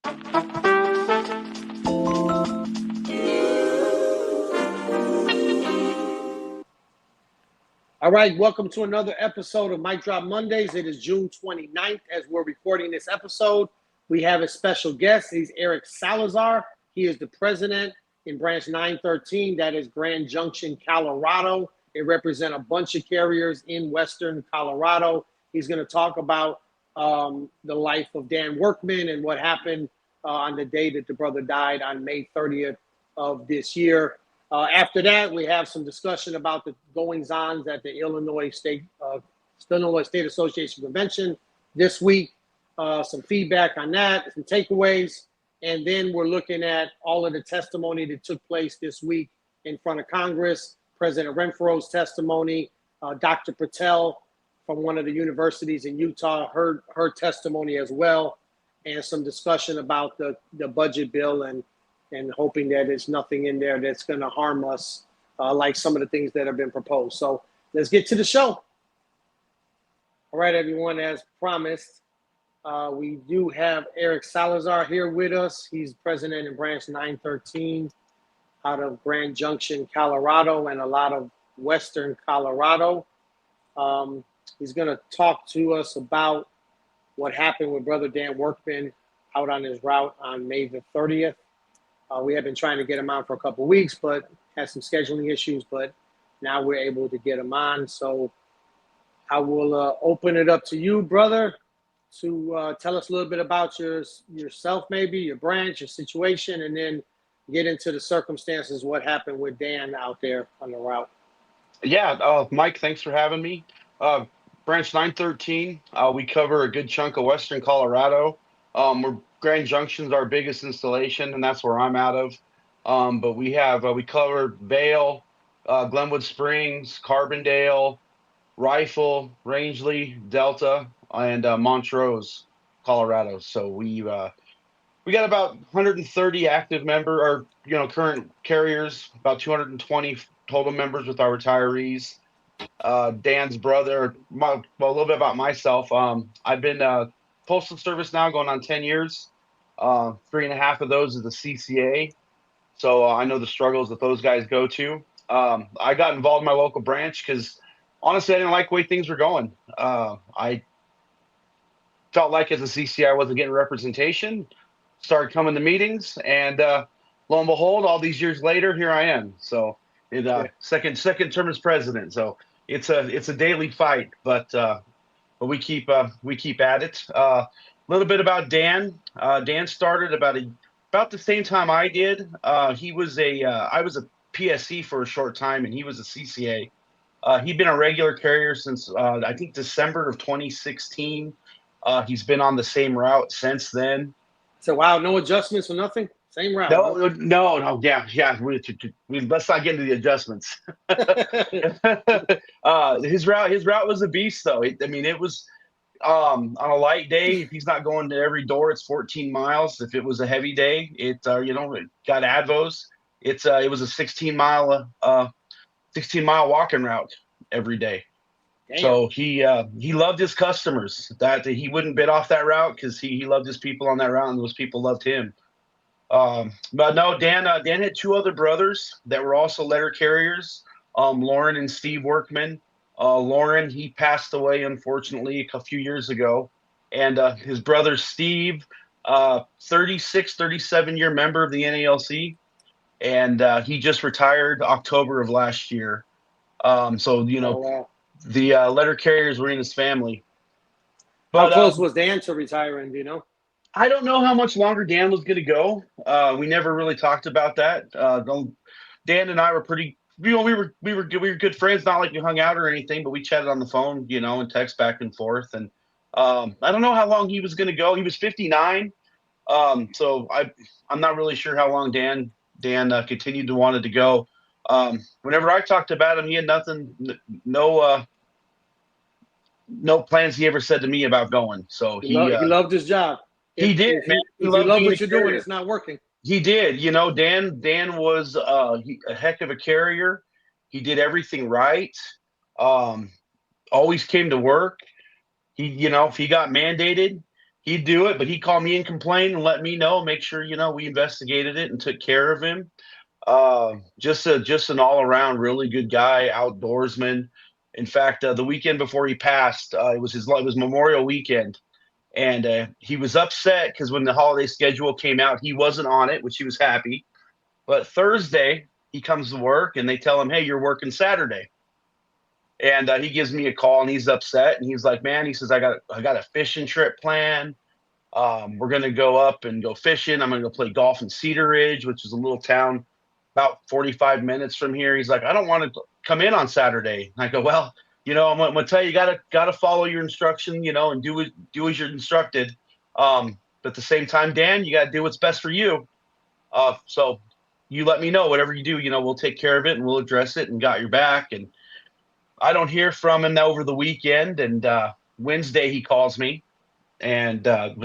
All right, welcome to another episode of Mic Drop Mondays. It is June 29th as we're recording this episode. We have a special guest. He's Eric Salazar. He is the president in branch 913. That is Grand Junction, Colorado. It represents a bunch of carriers in Western Colorado. He's going to talk about the life of Dan Workman and what happened on the day that the brother died on May 30th of this year. After that, we have some discussion about the goings-ons at the Illinois State Association Convention this week, some feedback on that, some takeaways, and then we're looking at all of the testimony that took place this week in front of Congress, President Renfroe's testimony, Dr. Patel from one of the universities in Utah, her testimony as well, and some discussion about the budget bill and hoping that there's nothing in there that's going to harm us, like some of the things that have been proposed. So let's get to the show. All right, everyone, as promised, we do have Eric Salazar here with us. He's president in branch 913 out of Grand Junction, Colorado, and a lot of Western Colorado. He's going to talk to us about what happened with Brother Dan Workman out on his route on May the 30th. We have been trying to get him on for a couple of weeks, but had some scheduling issues, but now we're able to get him on. So I will open it up to you, brother, to tell us a little bit about yourself, maybe your branch, your situation, and then get into the circumstances, what happened with Dan out there on the route. Yeah, Mike, thanks for having me. Branch 913, we cover a good chunk of Western Colorado. Grand Junction's our biggest installation, and that's where I'm out of. But we cover Vail, Glenwood Springs, Carbondale, Rifle, Rangeley, Delta, and Montrose, Colorado. So we got about 130 active current carriers, about 220 total members with our retirees. Dan's brother, a little bit about myself. I've been Postal Service now going on 10 years. 3.5 of those is the CCA. So I know the struggles that those guys go to. I got involved in my local branch because honestly, I didn't like the way things were going. I felt like as a CCA, I wasn't getting representation. Started coming to meetings, and lo and behold, all these years later, here I am. So second term as president. So it's a daily fight, but we keep at it. A little bit about Dan. Dan started about the same time I did. I was a PSC for a short time, and he was a CCA. He'd been a regular carrier since I think December of 2016. He's been on the same route since then. So wow, no adjustments or nothing. Same route. No. Yeah. Let's not get into the adjustments. His route was a beast, though. It was on a light day. If he's not going to every door, it's 14 miles. If it was a heavy day, it got advos. It was a 16-mile walking route every day. Damn. So he loved his customers. That he wouldn't bid off that route because he loved his people on that route, and those people loved him. But no, Dan had 2 other brothers that were also letter carriers, Lauren and Steve Workman. Lauren, he passed away, unfortunately, a few years ago. And his brother, Steve, 37-year member of the NALC. And he just retired October of last year. The letter carriers were in his family. But, how close was Dan to retiring, do you know? I don't know how much longer Dan was going to go. We never really talked about that. Dan and I were we were good friends. Not like we hung out or anything, but we chatted on the phone, and text back and forth. And I don't know how long he was going to go. He was 59. So I'm not really sure how long Dan continued to wanted to go. Whenever I talked about him, he had no plans he ever said to me about going. So he loved his job. He did, man. If you love what you're doing, it's not working. He did. Dan was a heck of a carrier. He did everything right. Always came to work. If he got mandated, he'd do it, but he called me and complained and let me know, make sure, we investigated it and took care of him. Just an all around really good guy, outdoorsman. In fact, the weekend before he passed, it was Memorial Weekend, and he was upset because when the holiday schedule came out, he wasn't on it, which he was happy. But Thursday, he comes to work and they tell him, "Hey, you're working Saturday." And he gives me a call and he's upset and he's like, "Man," he says, "I got a fishing trip planned. We're gonna go up and go fishing. I'm gonna go play golf in Cedar Ridge, which is a little town about 45 minutes from here." He's like, "I don't want to come in on Saturday." And I go, "Well, I'm gonna tell you, gotta follow your instruction, and do as you're instructed. But at the same time, Dan, you gotta do what's best for you. So you let me know whatever you do. We'll take care of it and we'll address it and got your back." And I don't hear from him over the weekend. And Wednesday he calls me, and a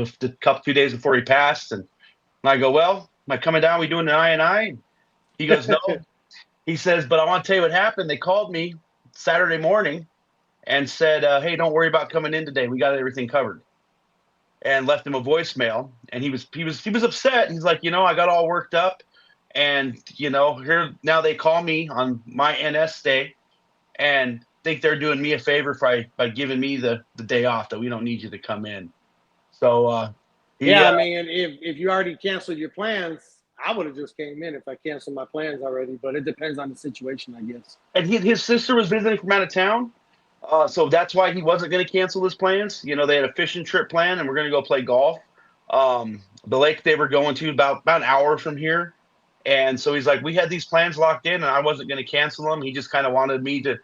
couple 2 days before he passed, and I go, "Well, am I coming down? We doing an I?" He goes, "No." He says, "But I want to tell you what happened. They called me Saturday morning and said, hey, don't worry about coming in today. We got everything covered." And left him a voicemail. And he was upset. He's like, "I got all worked up, and here now they call me on my NS day and think they're doing me a favor by giving me the day off, that we don't need you to come in." So I mean, if you already canceled your plans, I would have just came in if I canceled my plans already. But it depends on the situation, I guess. And his sister was visiting from out of town. So that's why he wasn't going to cancel his plans. They had a fishing trip planned and we're going to go play golf. The lake they were going to about an hour from here. And so he's like, we had these plans locked in and I wasn't going to cancel them. He just kind of wanted me to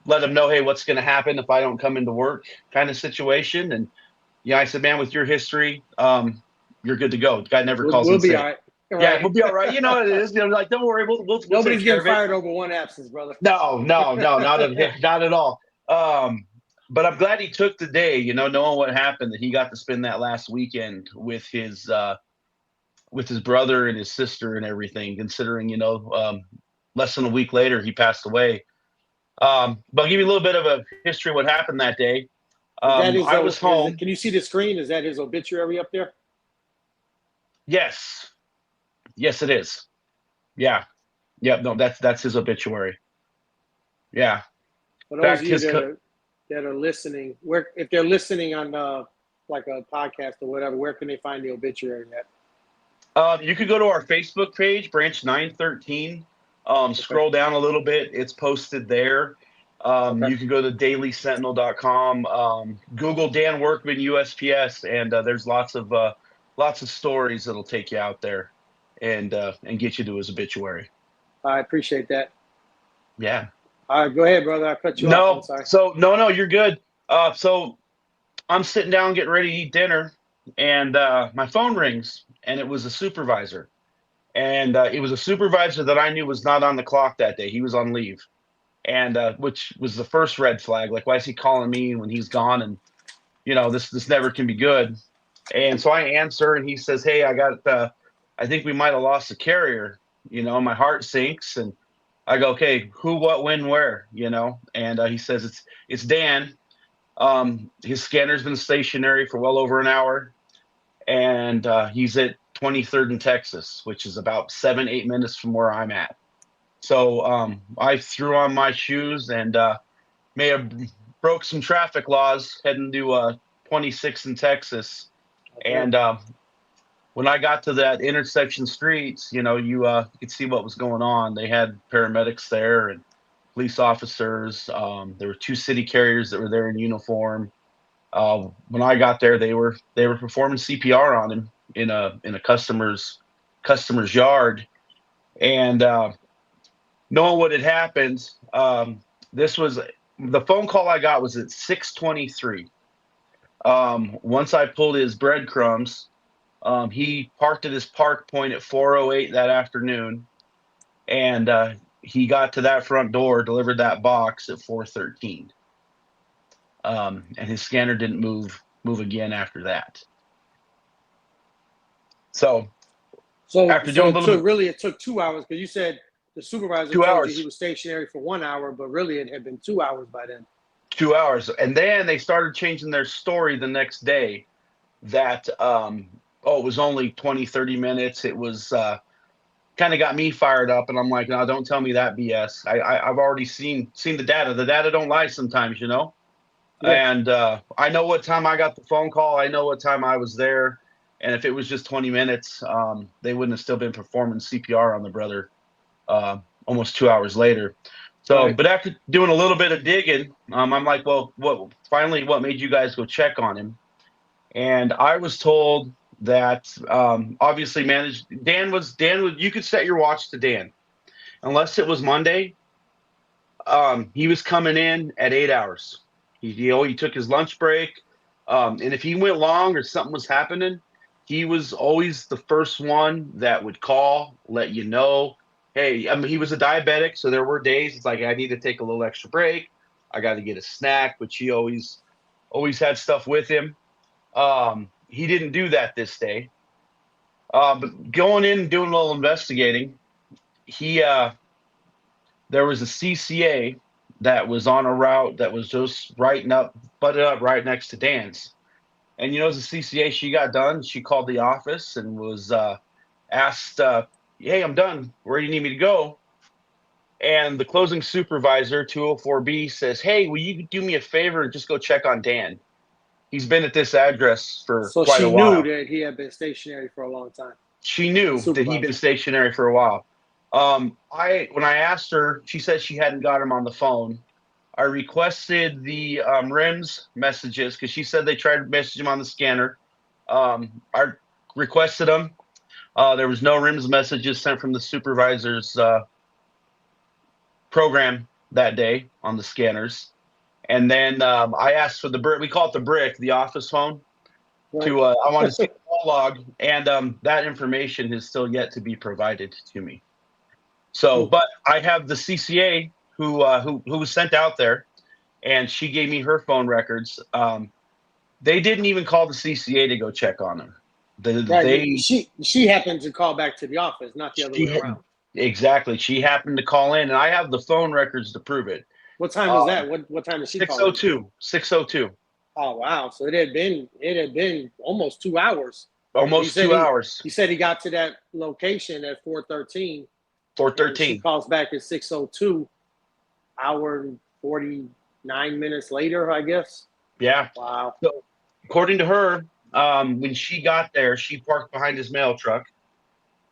let him know, hey, what's going to happen if I don't come into work, kind of situation. And I said, "Man, with your history, you're good to go." The guy never calls we'll and be say, all right. "Yeah, we'll be all right." You know what it is. Like, don't worry, we'll Nobody's take care getting of it. fired over one absence, brother. No, not at all. But I'm glad he took the day, knowing what happened, that he got to spend that last weekend with his brother and his sister and everything, considering, less than a week later, he passed away. But I'll give you a little bit of a history of what happened that day. I was home. Can you see the screen? Is that his obituary up there? Yes, it is. Yeah. No, that's his obituary. Yeah. For those of you that are listening, if they're listening on like a podcast or whatever, where can they find the obituary at? You could go to our Facebook page, Branch 913. Scroll down a little bit. It's posted there. Okay. You can go to dailysentinel.com, Google Dan Workman USPS, and there's lots of stories that'll take you out there and get you to his obituary. I appreciate that. Yeah. All right, go ahead, brother. I cut you off. I'm sorry. So no, you're good. So I'm sitting down getting ready to eat dinner, and my phone rings, and it was a supervisor. And it was a supervisor that I knew was not on the clock that day. He was on leave. And which was the first red flag. Like, why is he calling me when he's gone? And, this never can be good. And so I answer, and he says, "Hey, I think we might have lost the carrier." My heart sinks, and I go, "Okay, who, what, when, where?" And he says, it's Dan. His scanner's been stationary for well over an hour, and he's at 23rd in Texas, which is about 7-8 minutes from where I'm at. So I threw on my shoes and may have broke some traffic laws heading to 26 in Texas. Okay. And when I got to that intersection streets, you could see what was going on. They had paramedics there and police officers. There were 2 city carriers that were there in uniform. When I got there, they were performing CPR on him in a customer's yard. And knowing what had happened, this was the phone call I got was at 6:23. Once I pulled his breadcrumbs, he parked at his park point at 4:08 that afternoon, and he got to that front door, delivered that box at 4:13. And his scanner didn't move again after that. So after doing it took 2 hours, because you said the supervisor told you he was stationary for 1 hour, but really it had been 2 hours by then. 2 hours. And then they started changing their story the next day, that it was only 20, 30 minutes. It was kind of got me fired up, and I'm like, no, don't tell me that BS. I've already seen the data. The data don't lie sometimes, you know. Yeah. And I know what time I got the phone call. I know what time I was there. And if it was just 20 minutes, they wouldn't have still been performing CPR on the brother almost 2 hours later. So, Right. but after doing a little bit of digging, I'm like, well, what made you guys go check on him? And I was told that obviously Dan was, you could set your watch to Dan. Unless it was Monday, he was coming in at 8 hours. He took his lunch break. And if he went long or something was happening, he was always the first one that would call, let you know. Hey, I mean, he was a diabetic, so there were days it's like I need to take a little extra break. I got to get a snack, but he always had stuff with him. He didn't do that this day. But going in and doing a little investigating, there was a CCA that was on a route that was just butted up right next to Dan's. And as a CCA, she got done. She called the office and was asked, "Hey, I'm done. Where do you need me to go?" And the closing supervisor, 204B, says, "Hey, will you do me a favor and just go check on Dan? He's been at this address for So quite a she knew while." that he had been stationary for a long time. She The knew that he'd been supervisor. stationary for a while. When I asked her, she said she hadn't got him on the phone. I requested the RIMS messages because she said they tried to message him on the scanner. I requested them. There was no RIMS messages sent from the supervisor's program that day on the scanners. And then I asked for the brick. We call it the brick, the office phone. Right. I want to see the call log, and that information is still yet to be provided to me. So, but I have the CCA who was sent out there, and she gave me her phone records. They didn't even call the CCA to go check on him. Right. She happened to call back to the office, not the other way around. Exactly. She happened to call in, and I have the phone records to prove it. What time was that? What time did she call? 6:02. 6:02. Oh wow! So it had been almost 2 hours. Almost 2 hours. He said he got to that location at 4:13. 4:13. She calls back at 6:02. Hour and 49 minutes later, I guess. Yeah. Wow. So, according to her, when she got there, she parked behind his mail truck.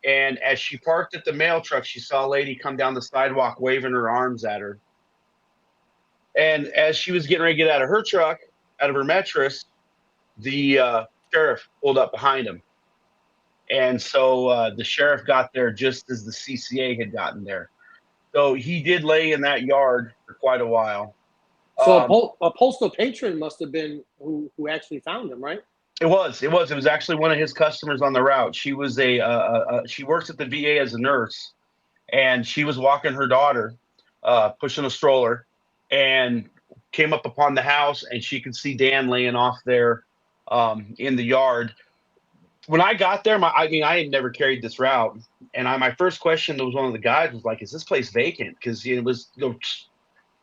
And as she parked at the mail truck, she saw a lady come down the sidewalk waving her arms at her. And as she was getting ready to get out of her truck, out of her mattress, the sheriff pulled up behind him. And so the sheriff got there just as the CCA had gotten there. So he did lay in that yard for quite a while. So a postal patron must have been who actually found him, right? It was actually one of his customers on the route. She was she works at the VA as a nurse, and she was walking her daughter, pushing a stroller, and came up upon the house, and she could see Dan laying off there in the yard. When I got there, I had never carried this route, and my first question to one of the guys was like, "Is this place vacant?" Because it was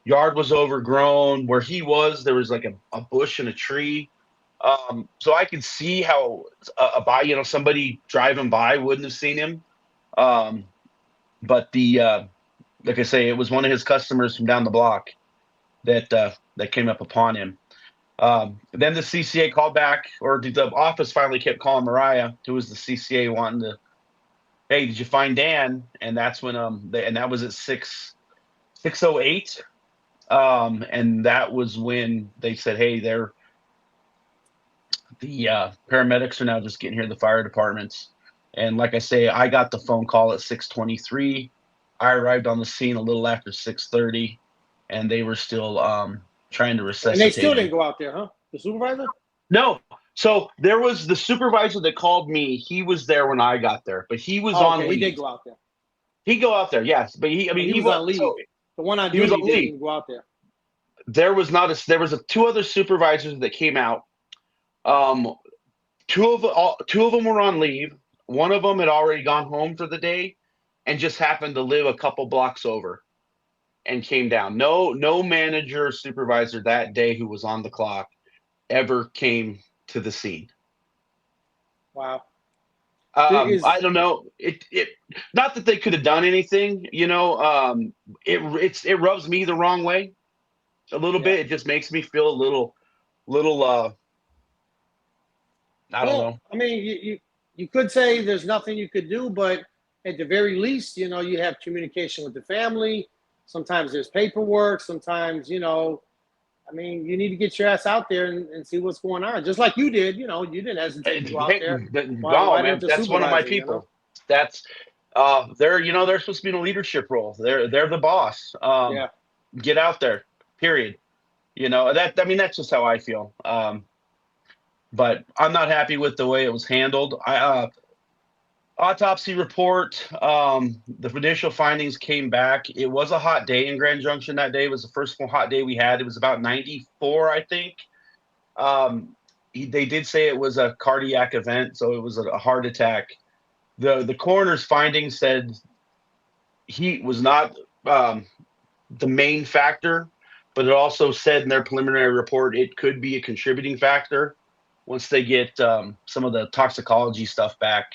yard was overgrown. Where he was, there was like a bush and a tree. So I could see how somebody driving by wouldn't have seen him. But like I say, it was one of his customers from down the block that came up upon him. Then the CCA called back, or the office finally kept calling Mariah, who was the CCA, wanting to, "Hey, did you find Dan?" And that's when and that was at 6:08. And that was when they said, "Hey, the paramedics are now just getting here, the fire departments." And like I say, I got the phone call at 6:23. I arrived on the scene a little after 6:30, and they were still trying to resuscitate. And they still didn't go out there, huh? The supervisor? No. So there was the supervisor that called me. He was there when I got there, but he was on leave. He did go out there. He'd go out there, yes, but he was on leave. So the one on duty didn't go out there. There was two other supervisors that came out. Two of them were on leave. One of them had already gone home for the day, and just happened to live a couple blocks over, and came down. No manager or supervisor that day who was on the clock ever came to the scene. Wow. There is, I don't know. It not that they could have done anything, you know. It rubs me the wrong way a little yeah. bit. It just makes me feel a little I don't Well, know. I mean, you could say there's nothing you could do, but at the very least, you have communication with the family. Sometimes there's paperwork. Sometimes, I mean, you need to get your ass out there and see what's going on. Just like you did, you didn't hesitate to go out Hey, there. oh Why didn't man, the that's one of my supervisor? people. That's they're supposed to be in a leadership role. They're the boss. Yeah. Get out there. Period. I mean that's just how I feel. But I'm not happy with the way it was handled. Autopsy report. The initial findings came back. It was a hot day in Grand Junction that day. It was the first hot day we had. It was about 94, I think. They did say it was a cardiac event, so it was a heart attack. The coroner's findings said heat was not the main factor, but it also said in their preliminary report it could be a contributing factor once they get some of the toxicology stuff back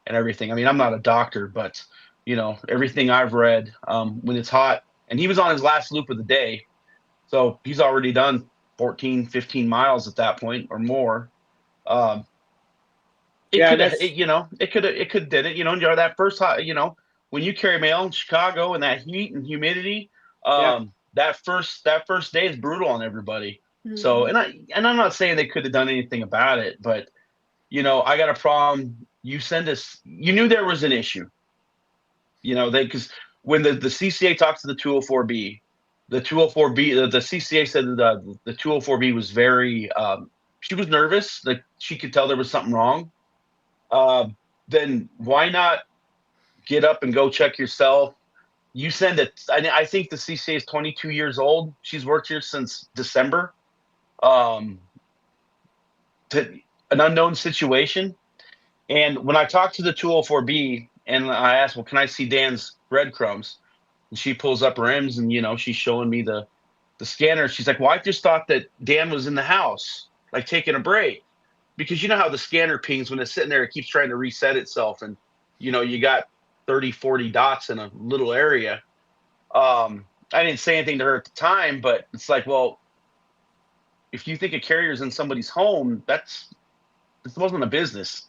and everything. I mean, I'm not a doctor, but everything I've read, when it's hot, and he was on his last loop of the day, so he's already done 14, 15 miles at that point or more. It Yeah, could have, that's it could did it. That first hot, when you carry mail in Chicago and that heat and humidity, yeah. that first day is brutal on everybody. So, I'm not saying they could have done anything about it, but I got a problem. You send us, you knew there was an issue, because when the CCA talks to the 204B, the 204B, the CCA said that the 204B was very, she was nervous, like she could tell there was something wrong. Then why not get up and go check yourself? You send it. I think the CCA is 22 years old. She's worked here since December. To an unknown situation. And when I talked to the 204B and I asked, well, can I see Dan's breadcrumbs? And she pulls up her M's and, she's showing me the scanner. She's like, well, I just thought that Dan was in the house, like taking a break. Because you know how the scanner pings when it's sitting there, it keeps trying to reset itself. And, you got 30, 40 dots in a little area. I didn't say anything to her at the time, but it's like, well, if you think a carrier's in somebody's home, this wasn't a business.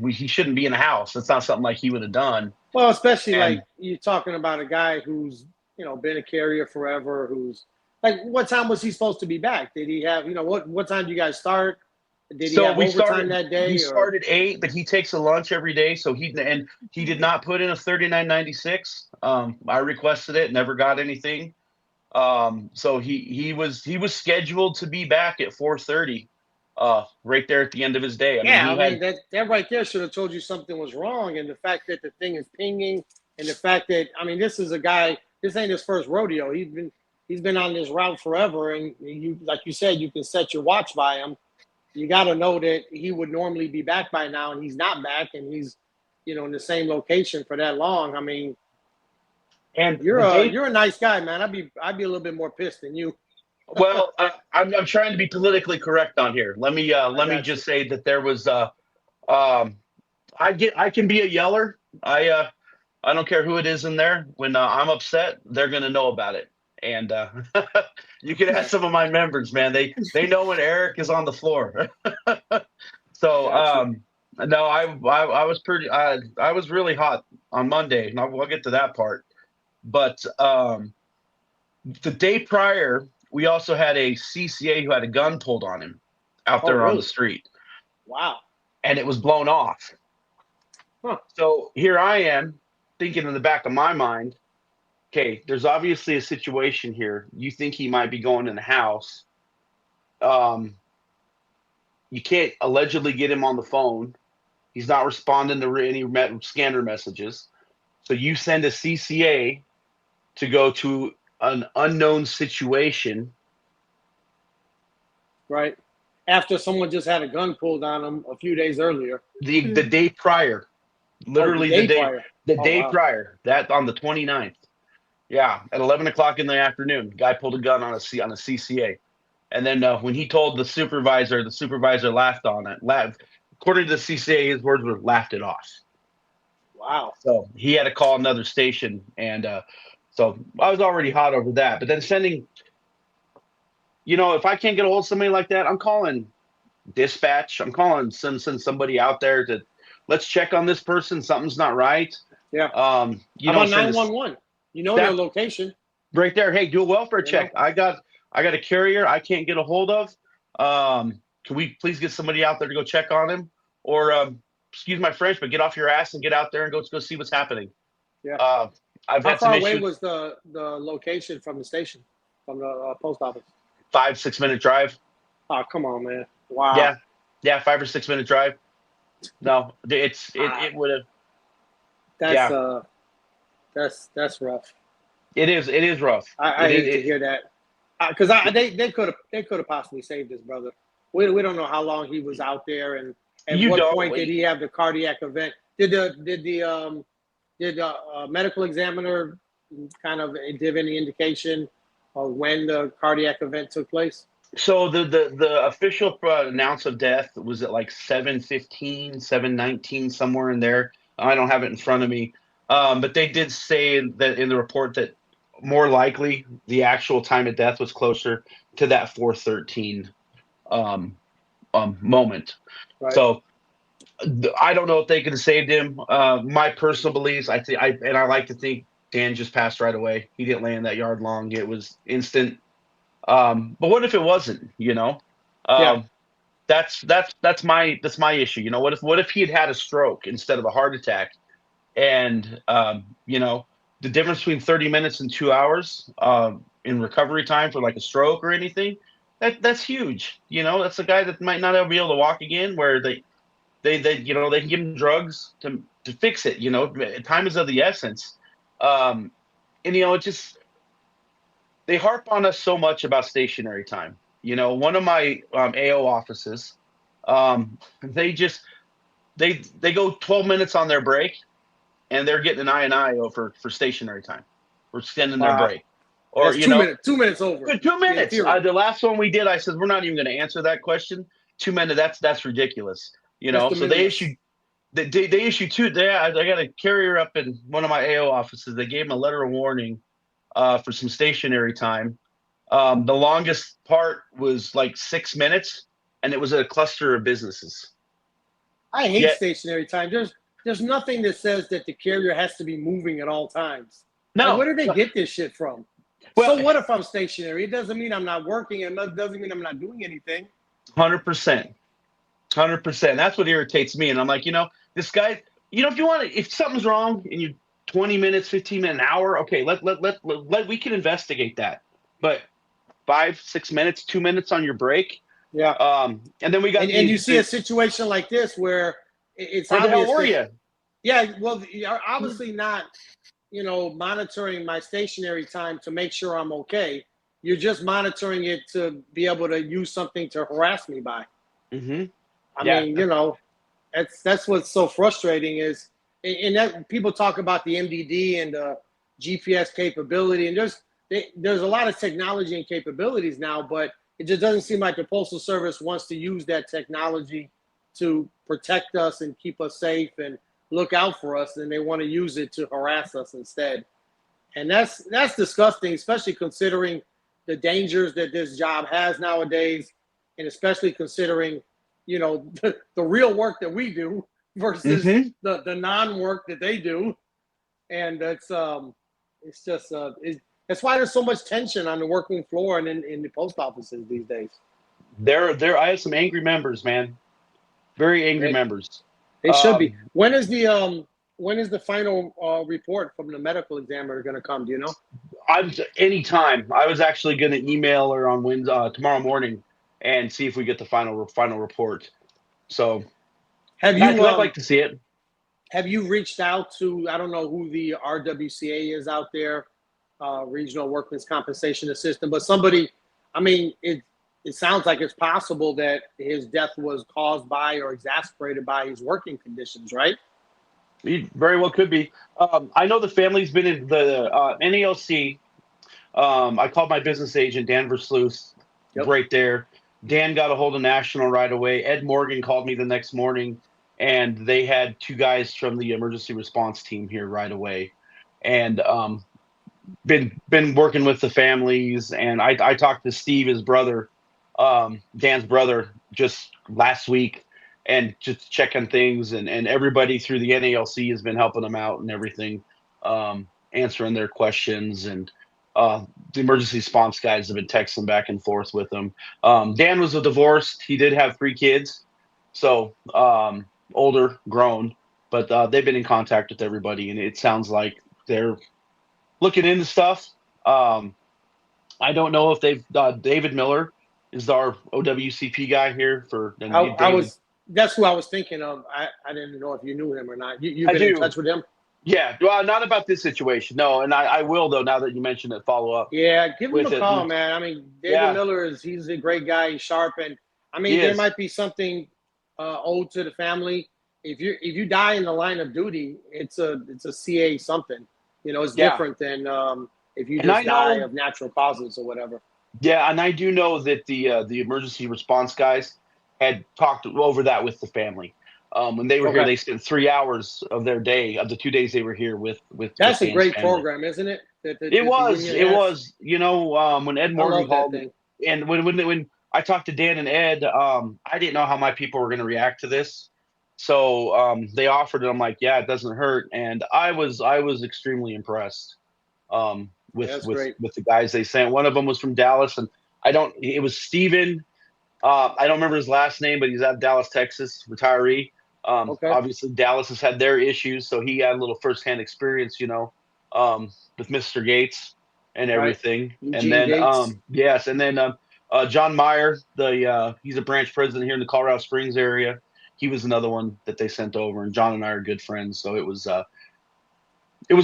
He shouldn't be in a house. That's not something like he would have done. Well, especially like you're talking about a guy who's, been a carrier forever, who's like, what time was he supposed to be back? Did he have, what time do you guys start? Did he have overtime that day? We started 8, but he takes a lunch every day. So he did not put in a 39.96. I requested it, never got anything. So he was scheduled to be back at 4:30, right there at the end of his day. I mean that right there should have told you something was wrong. And the fact that the thing is pinging, and the fact that, I mean, this is a guy, this ain't his first rodeo. He's been on this route forever, and you, like you said, you can set your watch by him. You got to know that he would normally be back by now, and he's not back, and he's, in the same location for that long. I mean, and you're a nice guy, man. I'd be a little bit more pissed than you. Well, I'm trying to be politically correct on here. Let me just say that there was I can be a yeller. I don't care who it is in there. When I'm upset, they're gonna know about it. And you can ask some of my members, man. They know when Eric is on the floor. So no, I was I was really hot on Monday. And we'll get to that part. But the day prior, we also had a CCA who had a gun pulled on him out there on the street. Wow. And it was blown off. Huh. So here I am thinking in the back of my mind, okay, there's obviously a situation here. You think he might be going in the house. You can't allegedly get him on the phone. He's not responding to any scanner messages. So you send a CCA to go to an unknown situation. Right. After someone just had a gun pulled on him a few days earlier. The day prior. Literally the day prior. That on the 29th. Yeah, at 11 o'clock in the afternoon, guy pulled a gun on a CCA. And then when he told the supervisor laughed on it. according to the CCA, his words were laughed it off. Wow. So he had to call another station, and so I was already hot over that. But then sending, if I can't get a hold of somebody like that, I'm calling dispatch. I'm calling send somebody out there to let's check on this person. Something's not right. Yeah. How about 911? Their location right there. Hey, do a welfare check. I got a carrier I can't get a hold of. Can we please get somebody out there to go check on him? Or excuse my French, but get off your ass and get out there and go see what's happening. Yeah. I've How had some far away issues. was the location from the station, from the post office? 5-6 minute drive. Oh, come on, man! Wow. Yeah, 5 or 6 minute drive. No, it would have. That's rough. It is rough. I hate to hear that, because they could have possibly saved his brother. We don't know how long he was out there, and at what point did he have the cardiac event? Did the medical examiner kind of give any indication of when the cardiac event took place? So the official announce of death was at like 7:15, 7:19, somewhere in there. I don't have it in front of me, but they did say that in the report that more likely the actual time of death was closer to that 4:13 moment. Right. So I don't know if they could have saved him. My personal beliefs, I like to think Dan just passed right away. He didn't lay in that yard long. It was instant. But what if it wasn't? That's my issue. What if he had a stroke instead of a heart attack? And the difference between 30 minutes and 2 hours in recovery time for like a stroke or anything, that's huge. That's a guy that might not ever be able to walk again, where they can give him drugs to fix it. Time is of the essence. It just, they harp on us so much about stationary time. One of my AO offices, they go 12 minutes on their break, and they're getting an I&I over for stationary time. We're extending their break. Or that's 2 minutes over. 2 minutes. The last one we did, I said, we're not even going to answer that question. 2 minutes. That's ridiculous. So they issued. They issued two. I got a carrier up in one of my AO offices. They gave him a letter of warning for some stationary time. The longest part was like 6 minutes, and it was a cluster of businesses. I hate stationary time. There's nothing that says that the carrier has to be moving at all times. No. Like, where did they get this shit from? Well, so what if I'm stationary? It doesn't mean I'm not working, and it doesn't mean I'm not doing anything. 100%. 100%. That's what irritates me. And I'm like, this guy, if something's wrong and you 20 minutes, 15 minutes, an hour, okay, let we can investigate that. But 5-6 minutes, 2 minutes on your break. Yeah. And then we got and you see a situation like this where it's where obvious. The hell were you? Yeah, well, you're obviously not, monitoring my stationary time to make sure I'm okay. You're just monitoring it to be able to use something to harass me by. Mm-hmm. I mean, that's what's so frustrating is, and that people talk about the MDD and the GPS capability, and there's a lot of technology and capabilities now, but it just doesn't seem like the Postal Service wants to use that technology to protect us and keep us safe and look out for us, and they want to use it to harass us instead. And that's disgusting, especially considering the dangers that this job has nowadays, and especially considering, the real work that we do versus the non-work that they do. And that's just that's why there's so much tension on the working floor and in the post offices these days. I have some angry members, man. Very angry members. They should be. When is the final report from the medical examiner going to come? Do you know? Anytime. I was actually going to email her on Wednesday, tomorrow morning, and see if we get the final report. So, I'd like to see it. Have you reached out to, I don't know who the RWCA is out there, Regional Workmen's Compensation Assistant, but somebody, I mean, it sounds like it's possible that his death was caused by or exacerbated by his working conditions, right? It very well could be. I know the family's been in the NALC. I called my business agent, Dan Versluis, right there. Dan got a hold of National right away. Ed Morgan called me the next morning, and they had 2 guys from the emergency response team here right away, and been working with the families. And I talked to Steve, his brother, Dan's brother, just last week, and just checking things, and everybody through the NALC has been helping them out and everything, answering their questions. And the emergency response guys have been texting back and forth with them. Dan was divorced. He did have 3 kids, so older, grown, but they've been in contact with everybody, and it sounds like they're looking into stuff. I don't know if they've David Miller is our OWCP guy here for. And that's who I was thinking of. I didn't know if you knew him or not. You've been in touch with him? Yeah, well, not about this situation, no. And I will, though, now that you mentioned it, follow up. Yeah, give him a call, man. I mean, David Miller he's a great guy. He's sharp, and I mean, there might be something owed to the family. If you die in the line of duty, it's a CA something. You know, it's different than if you just die of natural causes or whatever. Yeah, and I do know that the emergency response guys had talked over that with the family. When they were here, they spent 3 hours of their day, of the 2 days they were here with. That's a great program, isn't it? It was. You know, when Ed Morgan called me, and when I talked to Dan and Ed, I didn't know how my people were going to react to this. So they offered it. I'm like, yeah, it doesn't hurt, and I was extremely impressed with the guys they sent. One of them was from Dallas, and it was Steven. I don't remember his last name, but he's out of Dallas, Texas, retiree. Obviously, Dallas has had their issues, so he had a little firsthand experience, you know, with Mr. Gates and everything. Right. And then, and then John Meyer, he's a branch president here in the Colorado Springs area. He was another one that they sent over, and John and I are good friends, so it was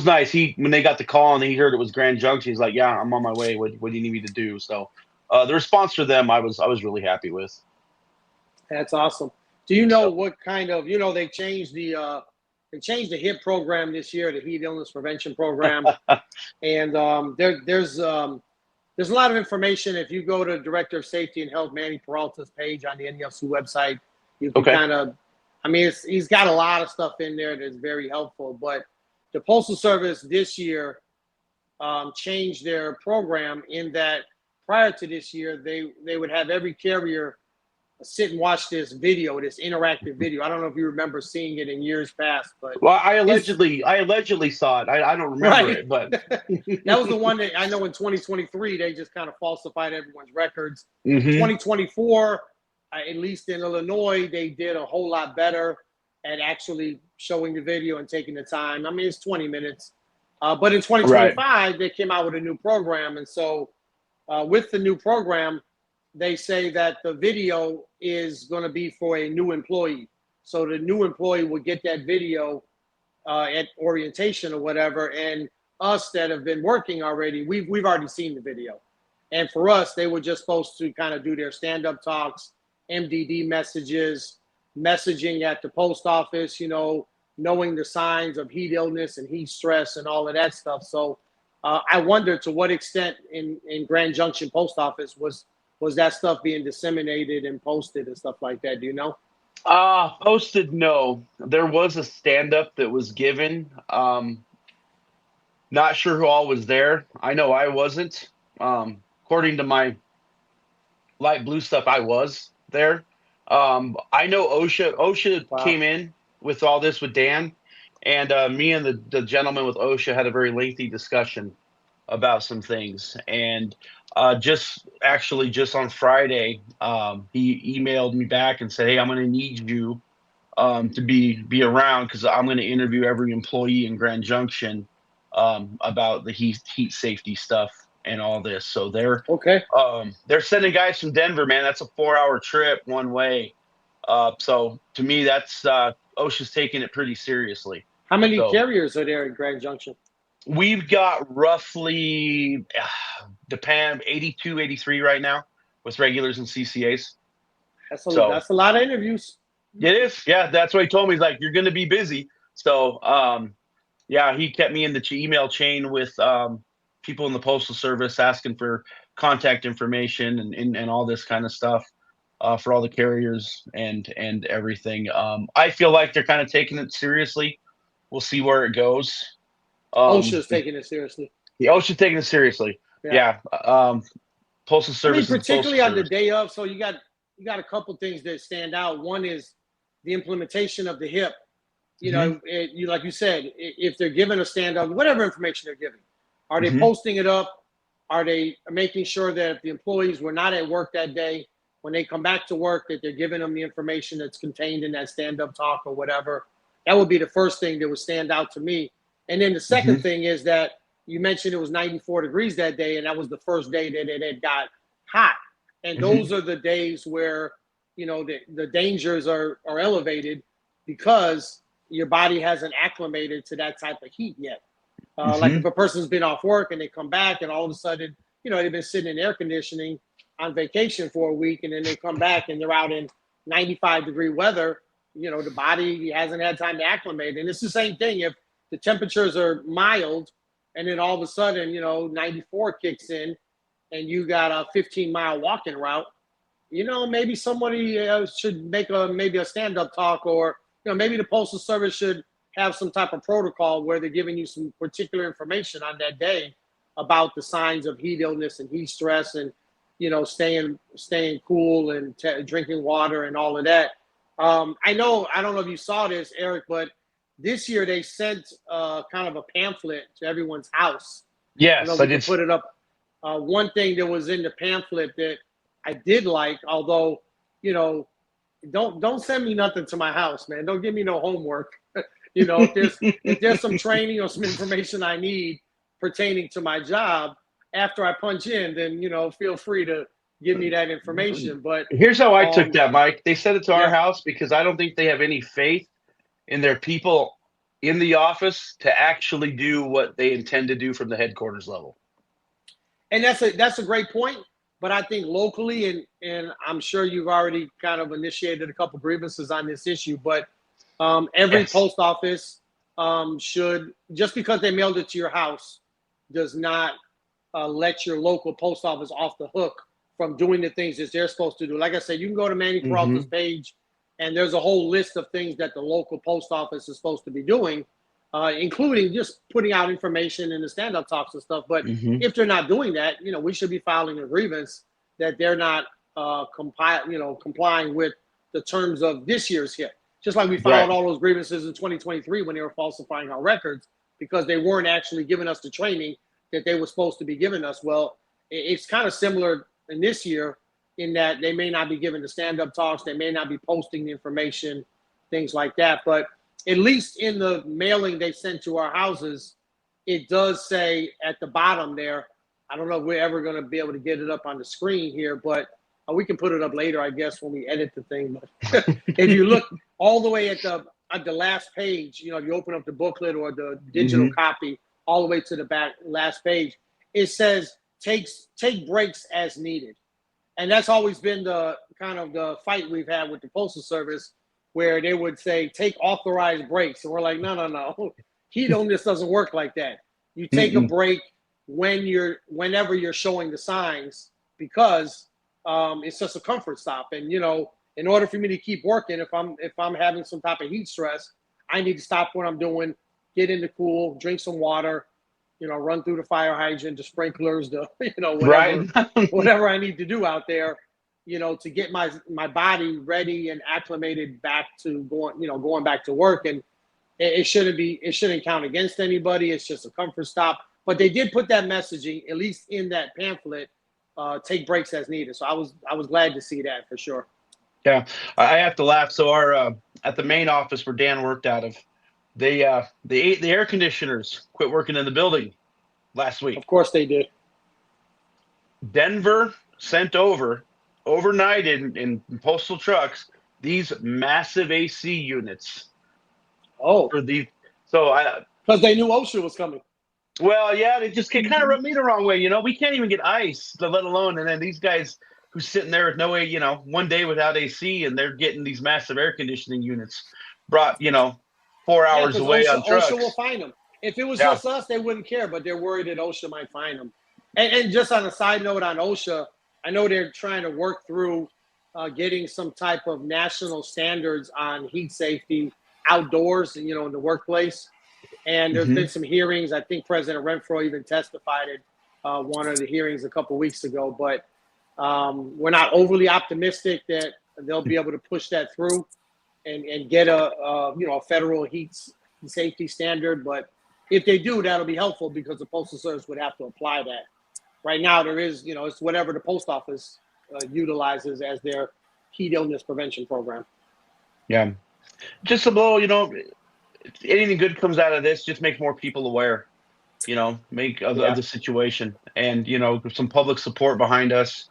nice. When they got the call and he heard it was Grand Junction, he's like, "Yeah, I'm on my way. What do you need me to do?" So the response for them, I was really happy with. That's awesome. Do you know what kind of, they changed the HIP program this year, the Heat Illness Prevention Program, and there's a lot of information. If you go to Director of Safety and Health Manny Peralta's page on the NELC website, you can kind of, I mean, he's got a lot of stuff in there that's very helpful. But the Postal Service this year changed their program in that prior to this year, they would have every carrier sit and watch this video, this interactive video. I don't know if you remember seeing it in years past, but I allegedly saw it. I don't remember it, but that was the one that I know in 2023 they just kind of falsified everyone's records. 2024, at least in Illinois, they did a whole lot better at actually showing the video and taking the time. I mean, it's 20 minutes, but in 2025 they came out with a new program, and so with the new program, they say that the video is going to be for a new employee. So the new employee will get that video at orientation or whatever. And us that have been working already, we've already seen the video. And for us, they were just supposed to kind of do their stand-up talks, MDD messages, messaging at the post office, knowing the signs of heat illness and heat stress and all of that stuff. So I wonder to what extent in Grand Junction Post Office was that stuff being disseminated and posted and stuff like that? Do you know? Posted, no. There was a stand-up that was given. Not sure who all was there. I know I wasn't. According to my light blue stuff, I was there. I know OSHA came in with all this with Dan, and me and the gentleman with OSHA had a very lengthy discussion about some things. And just on Friday, he emailed me back and said, "Hey, I'm going to need you to be around because I'm going to interview every employee in Grand Junction about the heat safety stuff and all this." So they're sending guys from Denver, man. That's a 4-hour trip one way. So to me, that's OSHA's taking it pretty seriously. How many carriers are there in Grand Junction? We've got roughly 82, 83 right now with regulars and CCAs. That's a lot of interviews. It is. Yeah, that's what he told me. He's like, "You're going to be busy." So, he kept me in the email chain with people in the Postal Service asking for contact information and all this kind of stuff. for all the carriers and everything. I feel like they're kind of taking it seriously. We'll see where it goes. OSHA's taking it seriously. The OSHA taking it seriously. Yeah. Postal I mean, Service is particularly Postal on the Service. day of. So you got a couple things that stand out. One is the implementation of the HIP. You know, you like you said, if they're giving a stand up, whatever information they're giving, are they posting it up? Are they making sure that if the employees were not at work that day, when they come back to work, that they're giving them the information that's contained in that stand-up talk or whatever? That would be the first thing that would stand out to me. And then the second thing is that you mentioned it was 94 degrees that day, and that was the first day that it had got hot. And those are the days where, you know, the dangers are elevated because your body hasn't acclimated to that type of heat yet. Like if a person's been off work and they come back and all of a sudden, you know, they've been sitting in air conditioning on vacation for a week, and then they come back and they're out in 95-degree weather, you know, the body hasn't had time to acclimate. And it's the same thing if the temperatures are mild and then all of a sudden, you know, 94 kicks in and you got a 15-mile walking route, you know, maybe somebody should make maybe a stand-up talk, or, you know, maybe the Postal Service should have some type of protocol where they're giving you some particular information on that day about the signs of heat illness and heat stress, and, you know, staying cool and drinking water and all of that. I don't know if you saw this, Eric, but this year they sent kind of a pamphlet to everyone's house. Yes, I did. Put it up. One thing that was in the pamphlet that I did like, although, you know, don't send me nothing to my house, man. Don't give me no homework. You know, if there's some training or some information I need pertaining to my job after I punch in, then, you know, feel free to give me that information. But here's how I took that, Mike. They sent it to our house because I don't think they have any faith in their people in the office to actually do what they intend to do from the headquarters level. And that's a great point. But I think locally, and I'm sure you've already kind of initiated a couple grievances on this issue, but every post office should, just because they mailed it to your house, does not let your local post office off the hook from doing the things that they're supposed to do. Like I said, you can go to Manny Peralta's page, and there's a whole list of things that the local post office is supposed to be doing, including just putting out information in the stand-up talks and stuff. But if they're not doing that, you know, we should be filing a grievance that they're not complying with the terms of this year's HIP. Just like we filed all those grievances in 2023 when they were falsifying our records because they weren't actually giving us the training that they were supposed to be giving us. Well, it's kind of similar in this year in that they may not be giving the stand-up talks, they may not be posting the information, things like that. But at least in the mailing they sent to our houses, it does say at the bottom there, I don't know if we're ever going to be able to get it up on the screen here, but we can put it up later, I guess, when we edit the thing. But if you look all the way at the last page, you know, if you open up the booklet or the digital copy all the way to the back last page, it says take breaks as needed. And that's always been the kind of the fight we've had with the Postal Service, where they would say, take authorized breaks. And we're like, no. Heat illness doesn't work like that. You take a break whenever you're showing the signs, because it's just a comfort stop. And, you know, in order for me to keep working, if I'm having some type of heat stress, I need to stop what I'm doing, get in the cool, drink some water, you know, run through the fire hydrant, the sprinklers, whatever I need to do out there, you know, to get my body ready and acclimated back to going back to work. And it shouldn't count against anybody. It's just a comfort stop. But they did put that messaging, at least in that pamphlet, take breaks as needed. So I was glad to see that for sure. Yeah, I have to laugh. So our at the main office where Dan worked out of, the air conditioners quit working in the building last week. Of course they did. Denver sent overnight in postal trucks these massive AC units. Oh, because they knew OSHA was coming. Well, yeah, they just kind of rubbed me the wrong way. You know, we can't even get ice, let alone, and then these guys who's sitting there with no way, you know, one day without AC, and they're getting these massive air conditioning units brought, you know, 4 hours away on trucks. OSHA will find them. If it was just us, they wouldn't care, but they're worried that OSHA might find them. And just on a side note on OSHA, I know they're trying to work through getting some type of national standards on heat safety outdoors, in the workplace. And there's been some hearings. I think President Renfroe even testified at one of the hearings a couple weeks ago. But we're not overly optimistic that they'll be able to push that through and get a federal heat safety standard. But if they do, that'll be helpful because the Postal Service would have to apply that. Right now, there is, it's whatever the post office utilizes as their heat illness prevention program. Yeah. Just a little, anything good comes out of this, just make more people aware, of the situation, and, some public support behind us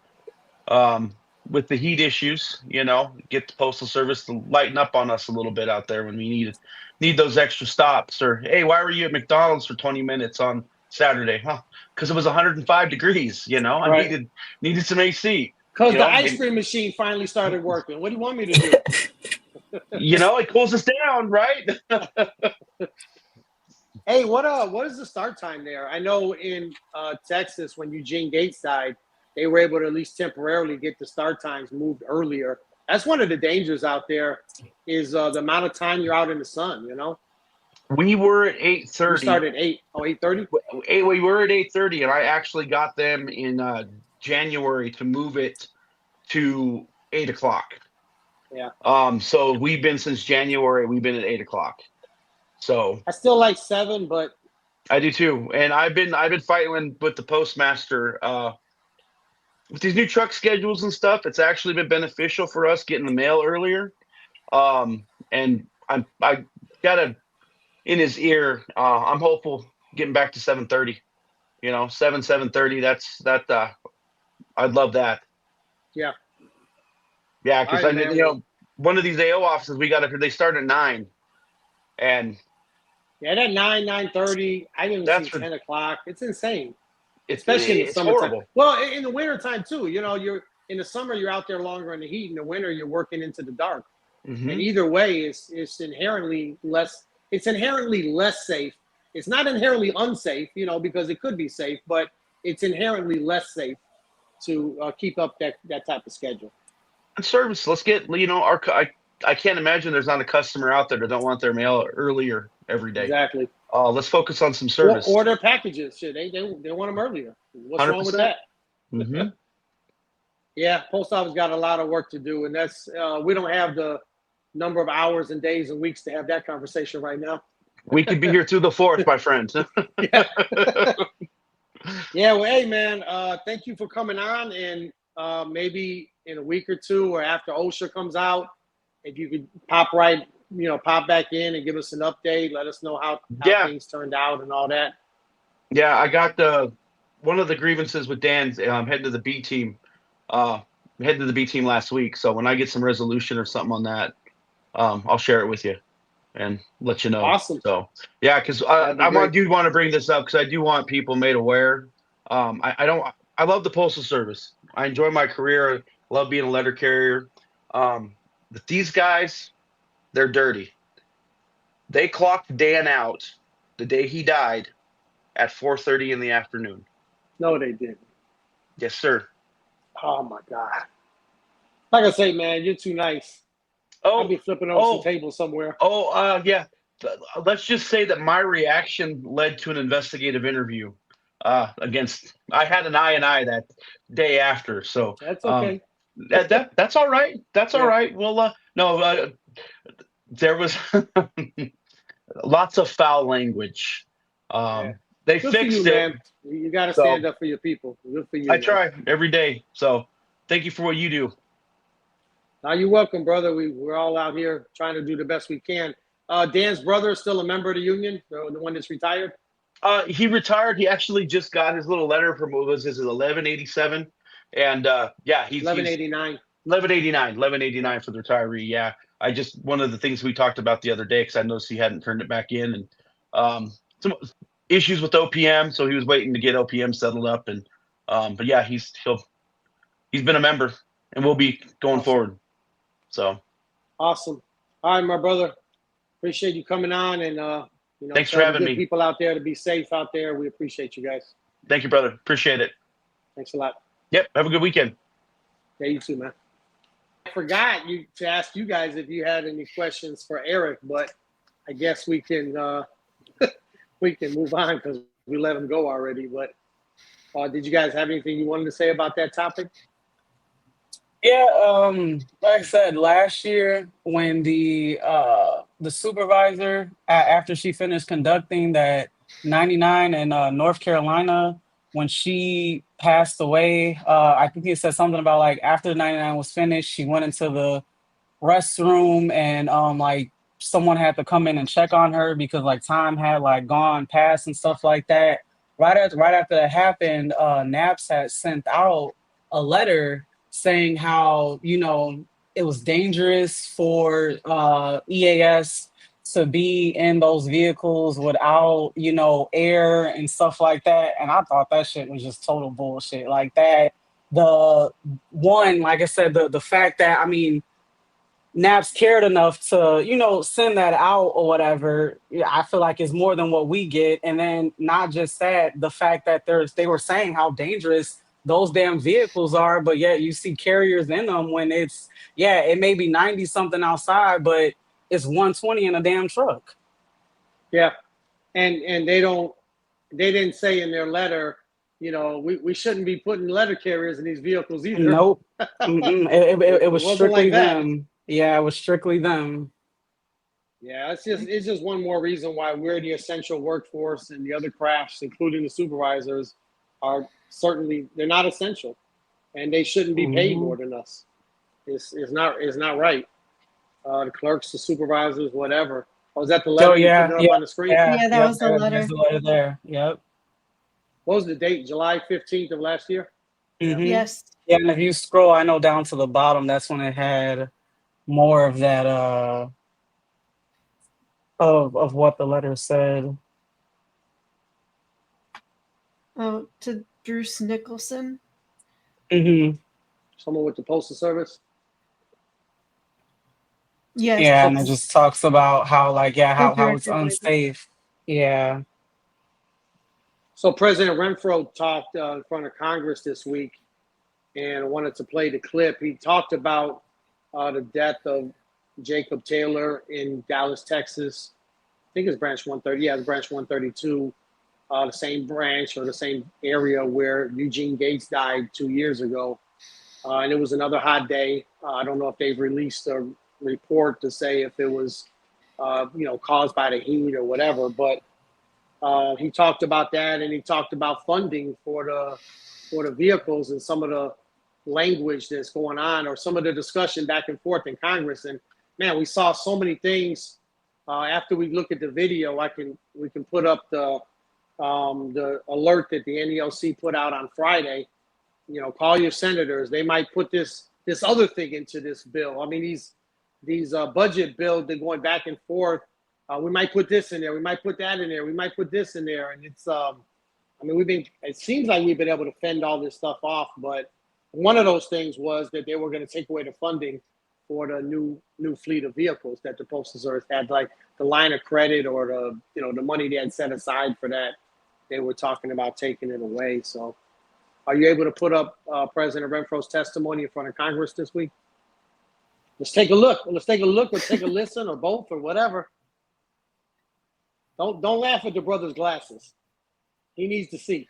with the heat issues, get the Postal Service to lighten up on us a little bit out there when we need those extra stops. Or, hey, why were you at McDonald's for 20 minutes on Saturday? Huh? Because it was 105 degrees, I Right. needed some AC. Because the ice cream machine finally started working. What do you want me to do? It cools us down, right? Hey, what is the start time there? I know in Texas, when Eugene Gates died, they were able to at least temporarily get the start times moved earlier. That's one of the dangers out there is the amount of time you're out in the sun, We were at 8:30. We started at 8:30? We were at 8:30, and I actually got them in January to move it to 8 o'clock. Yeah. So we've been since January. We've been at 8 o'clock. So I still like 7, but I do too. And I've been fighting with the postmaster with these new truck schedules and stuff. It's actually been beneficial for us getting the mail earlier. And I got in his ear. I'm hopeful getting back to 7:30. 7:30. I'd love that. Yeah. Yeah, because Right, one of these AO offices they start at 9, and yeah, that 9:30. I didn't see 10 o'clock. It's insane, especially in the summertime. Horrible. Well, in the wintertime too. You're in the summer, you're out there longer in the heat. In the winter, you're working into the dark. Mm-hmm. And either way, it's inherently less. It's inherently less safe. It's not inherently unsafe, because it could be safe, but it's inherently less safe to keep up that type of schedule. And service. Let's get I can't imagine there's not a customer out there that don't want their mail earlier every day. Exactly. Let's focus on some service. Or their packages. Shit, they want them earlier. What's 100%. Wrong with that? Mm-hmm. Yeah, post office got a lot of work to do, and that's we don't have the number of hours and days and weeks to have that conversation right now. We could be here through the 4th, my friend. Yeah. Yeah. Well, hey, man. Thank you for coming on, and maybe in a week or two, or after OSHA comes out, if you could pop back in and give us an update, let us know how things turned out and all that. Yeah, I got one of the grievances with Dan's heading to the B team. Heading to the B team last week. So when I get some resolution or something on that, I'll share it with you and let you know. Awesome. So yeah, because I do want to bring this up because I do want people made aware. I love the Postal Service. I enjoy my career. I love being a letter carrier. But these guys, they're dirty. They clocked Dan out the day he died at 4:30 in the afternoon. No, they didn't. Yes, sir. Oh my God. Like I say, man, you're too nice. I'll be flipping over some tables somewhere. Yeah. Let's just say that my reaction led to an investigative interview against. I had an I that day after, so that's okay. That's all right. That's all right. Well, no, there was lots of foul language. They Good fixed for you, it. Man. You got to stand up for your people. Good for you. I try every day. So thank you for what you do. Now, you're welcome, brother. We're all out here trying to do the best we can. Dan's brother is still a member of the union, the one that's retired? He retired. He actually just got his little letter from, what was his, 1187. And he's 1189. 1189 for the retiree. Yeah. One of the things we talked about the other day, because I noticed he hadn't turned it back in, and some issues with OPM. So he was waiting to get OPM settled up. And, but yeah, he's been a member and will be going forward. So. Awesome. All right, my brother. Appreciate you coming on, and thanks for having me. People out there to be safe out there. We appreciate you guys. Thank you, brother. Appreciate it. Thanks a lot. Yep. Have a good weekend. Yeah, you too, man. forgot to ask you guys if you had any questions for Eric, but I guess we can we can move on because we let him go already. But did you guys have anything you wanted to say about that topic? Yeah, like I said, last year when the supervisor after she finished conducting that 99 in North Carolina, when she passed away, I think he said something about like after the 99 was finished, she went into the restroom and like someone had to come in and check on her because like time had like gone past and stuff like that. Right after that happened, NAPS had sent out a letter saying how, you know, it was dangerous for EAS to be in those vehicles without, you know, air and stuff like that. And I thought that shit was just total bullshit. Like that, the one, like I said, the fact that, I mean, Naps cared enough to, you know, send that out or whatever, yeah, I feel like it's more than what we get. And then not just that, the fact that they were saying how dangerous those damn vehicles are, but yet you see carriers in them when it's, yeah, it may be 90 something outside, but it's 120 in a damn truck. Yeah. And they didn't say in their letter, you know, we shouldn't be putting letter carriers in these vehicles either. Nope. It was strictly like them. Yeah, it was strictly them. Yeah, it's just one more reason why we're the essential workforce and the other crafts, including the supervisors, are certainly, they're not essential, and they shouldn't be paid more than us. It's not right. The clerks, the supervisors, whatever. Was that the letter you put up on the screen? Yeah, that was the letter. There's the letter there. Yep. What was the date? July 15th of last year? Mm-hmm. Yes. Yeah, and if you scroll, I know down to the bottom, that's when it had more of that of what the letter said. Oh, to Bruce Nicholson. Mm-hmm. Someone with the Postal Service? Yes. Yeah, and it just talks about how like, yeah, how it's Director Whitney. unsafe. Yeah. So President Renfroe talked in front of Congress this week, and I wanted to play the clip. He talked about the death of Jacob Taylor in Dallas, Texas. I think it's branch 130. Yeah, it's branch 132, the same branch or the same area where Eugene Gates died 2 years ago. And it was another hot day. I don't know if they've released a report to say if it was, caused by the heat or whatever. But he talked about that, and he talked about funding for the vehicles and some of the language that's going on, or some of the discussion back and forth in Congress. And man, we saw so many things. After we look at the video, we can put up the alert that the NALC put out on Friday. You know, call your senators. They might put this other thing into this bill. I mean, these budget bills, they're going back and forth. We might put this in there. We might put that in there. We might put this in there. And it's, it seems like we've been able to fend all this stuff off. But one of those things was that they were going to take away the funding for the new fleet of vehicles that the Postal Service had, like the line of credit or the money they had set aside for that. They were talking about taking it away. So are you able to put up President Renfroe's testimony in front of Congress this week? Let's take a look. Let's take a look or take a listen or both or whatever. Don't laugh at the brother's glasses. He needs to see.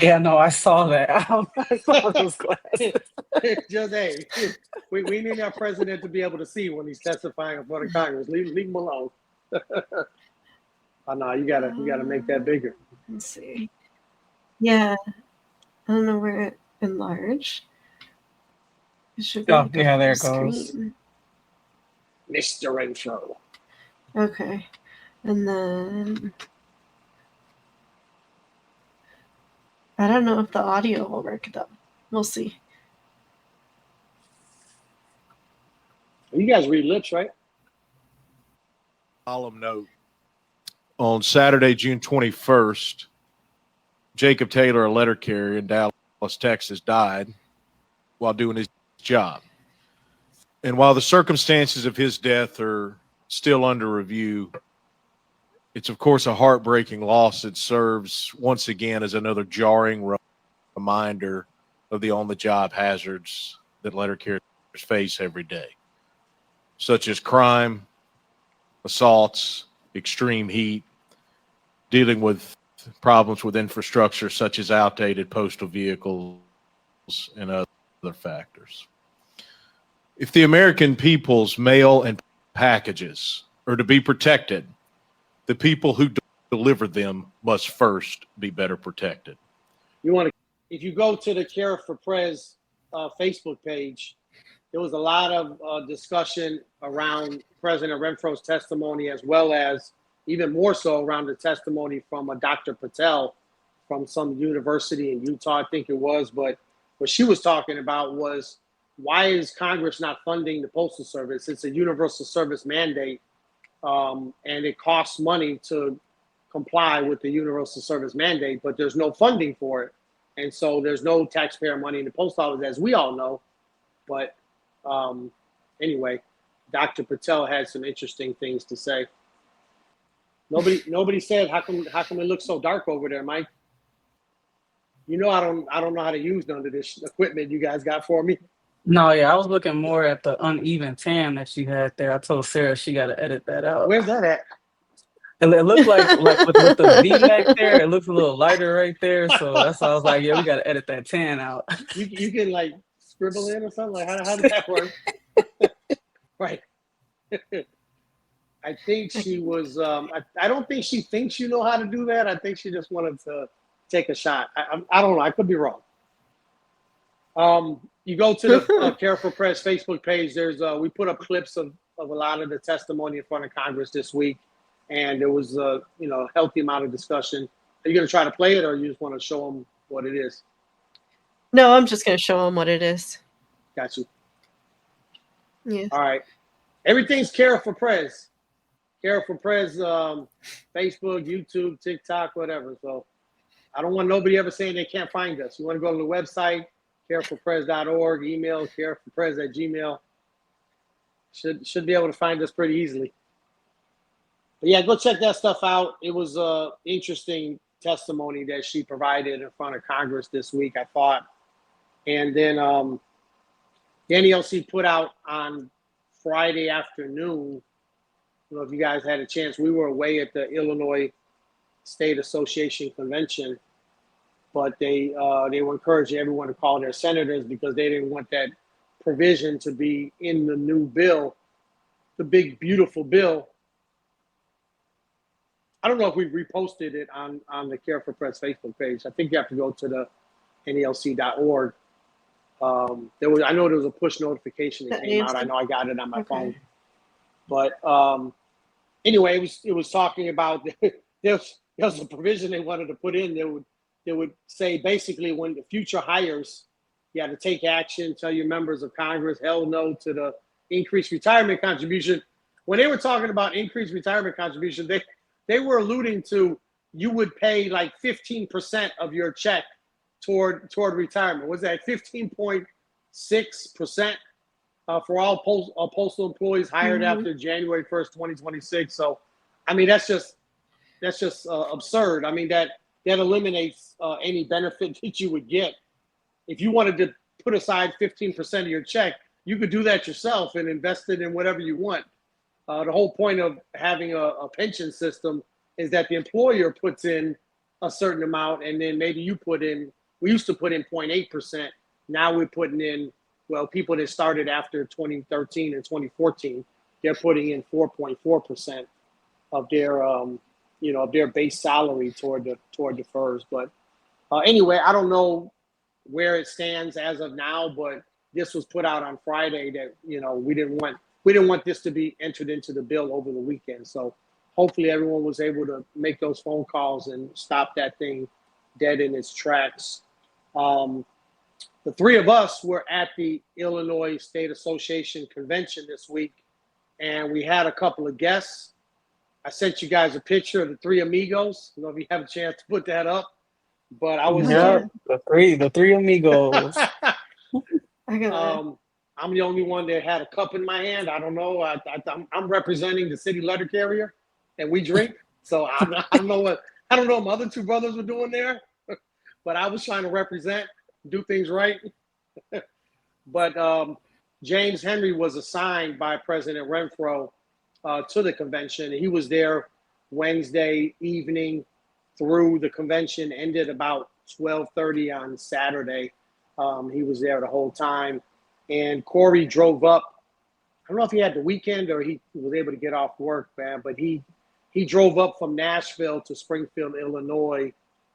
Yeah, no, I saw that. I saw those glasses. Just, hey, we need our president to be able to see when he's testifying in front of Congress. Leave him alone. Oh no, you gotta make that bigger. Let's see. Yeah, I don't know where it enlarged. It should be. Oh, yeah, there it goes. Screen. Mr. Renfroe. Okay, and then I don't know if the audio will work though. We'll see. You guys read lips, right? Solemn note. On Saturday, June 21st, Jacob Taylor, a letter carrier in Dallas, Texas, died while doing his job. And while the circumstances of his death are still under review, it's, of course, a heartbreaking loss that serves once again as another jarring reminder of the on-the-job hazards that letter carriers face every day, such as crime, assaults, extreme heat, dealing with problems with infrastructure such as outdated postal vehicles and other factors. If the American people's mail and packages are to be protected, the people who deliver them must first be better protected. If you go to the Care for Pres Facebook page, there was a lot of discussion around President Renfroe's testimony, as well as even more so around the testimony from Dr. Patel from some university in Utah, I think it was. But what she was talking about was, why is Congress not funding the Postal Service? It's a universal service mandate, and it costs money to comply with the universal service mandate, but there's no funding for it. And so there's no taxpayer money in the post office, as we all know. But anyway, Dr. Patel had some interesting things to say. Nobody said, how come it looks so dark over there, Mike? You know, I don't know how to use none of this equipment you guys got for me. No, yeah, I was looking more at the uneven tan that she had there. I told Sarah she got to edit that out. Where's that at? And it looked like with the V-neck there, it looks a little lighter right there. So that's why I was like, yeah, we got to edit that tan out. You can like scribble in or something? Like, how does that work? Right. I think she was, I don't think she thinks you know how to do that. I think she just wanted to take a shot. I don't know. I could be wrong. You go to the Care for Press Facebook page. There's we put up clips of a lot of the testimony in front of Congress this week, and there was a healthy amount of discussion. Are you going to try to play it, or you just want to show them what it is? No, I'm just going to show them what it is. Got you. Yeah. All right. Everything's Care for Press. Care for Press, Facebook, YouTube, TikTok, whatever. So I don't want nobody ever saying they can't find us. You want to go to the website, careforpress.org, email careforpress@gmail. Should be able to find us pretty easily. But yeah, go check that stuff out. It was an interesting testimony that she provided in front of Congress this week, I thought. And then the NALC put out on Friday afternoon, I don't know if you guys had a chance, we were away at the Illinois State Association Convention, but they were encouraging everyone to call their senators because they didn't want that provision to be in the new bill, the big, beautiful bill. I don't know if we reposted it on the Care for Press Facebook page. I think you have to go to the NALC.org. I know there was a push notification that came out. I know I got it on my phone. But anyway, it was talking about there was a provision they wanted to put in. They would say basically when the future hires, you had to take action, tell your members of Congress, hell no to the increased retirement contribution. When they were talking about increased retirement contribution, they were alluding to you would pay like 15% of your check toward retirement. Was that 15.6% for all postal employees hired after January 1st, 2026? So, I mean, that's just absurd. I mean, that eliminates any benefit that you would get. If you wanted to put aside 15% of your check, you could do that yourself and invest it in whatever you want. The whole point of having a pension system is that the employer puts in a certain amount, and then maybe you put in. We used to put in 0.8%. Now we're putting in. Well, people that started after 2013 and 2014, they're putting in 4.4% of their of their base salary toward the FERS. But anyway, I don't know where it stands as of now, but this was put out on Friday that we didn't want this to be entered into the bill over the weekend. So hopefully everyone was able to make those phone calls and stop that thing dead in its tracks. The three of us were at the Illinois State Association Convention this week, and we had a couple of guests. I sent you guys a picture of the three amigos. I don't know if you have a chance to put that up, but I was the three amigos. I'm the only one that had a cup in my hand. I don't know. I'm representing the city letter carrier, and we drink. So I don't know what my other two brothers were doing there, but I was trying to represent, do things right. But James Henry was assigned by President Renfroe to the convention. He was there Wednesday evening through the convention ended about 12:30 on Saturday. He was there the whole time. And Corey drove up. I don't know if he had the weekend or he was able to get off work, man, but he drove up from Nashville to Springfield, Illinois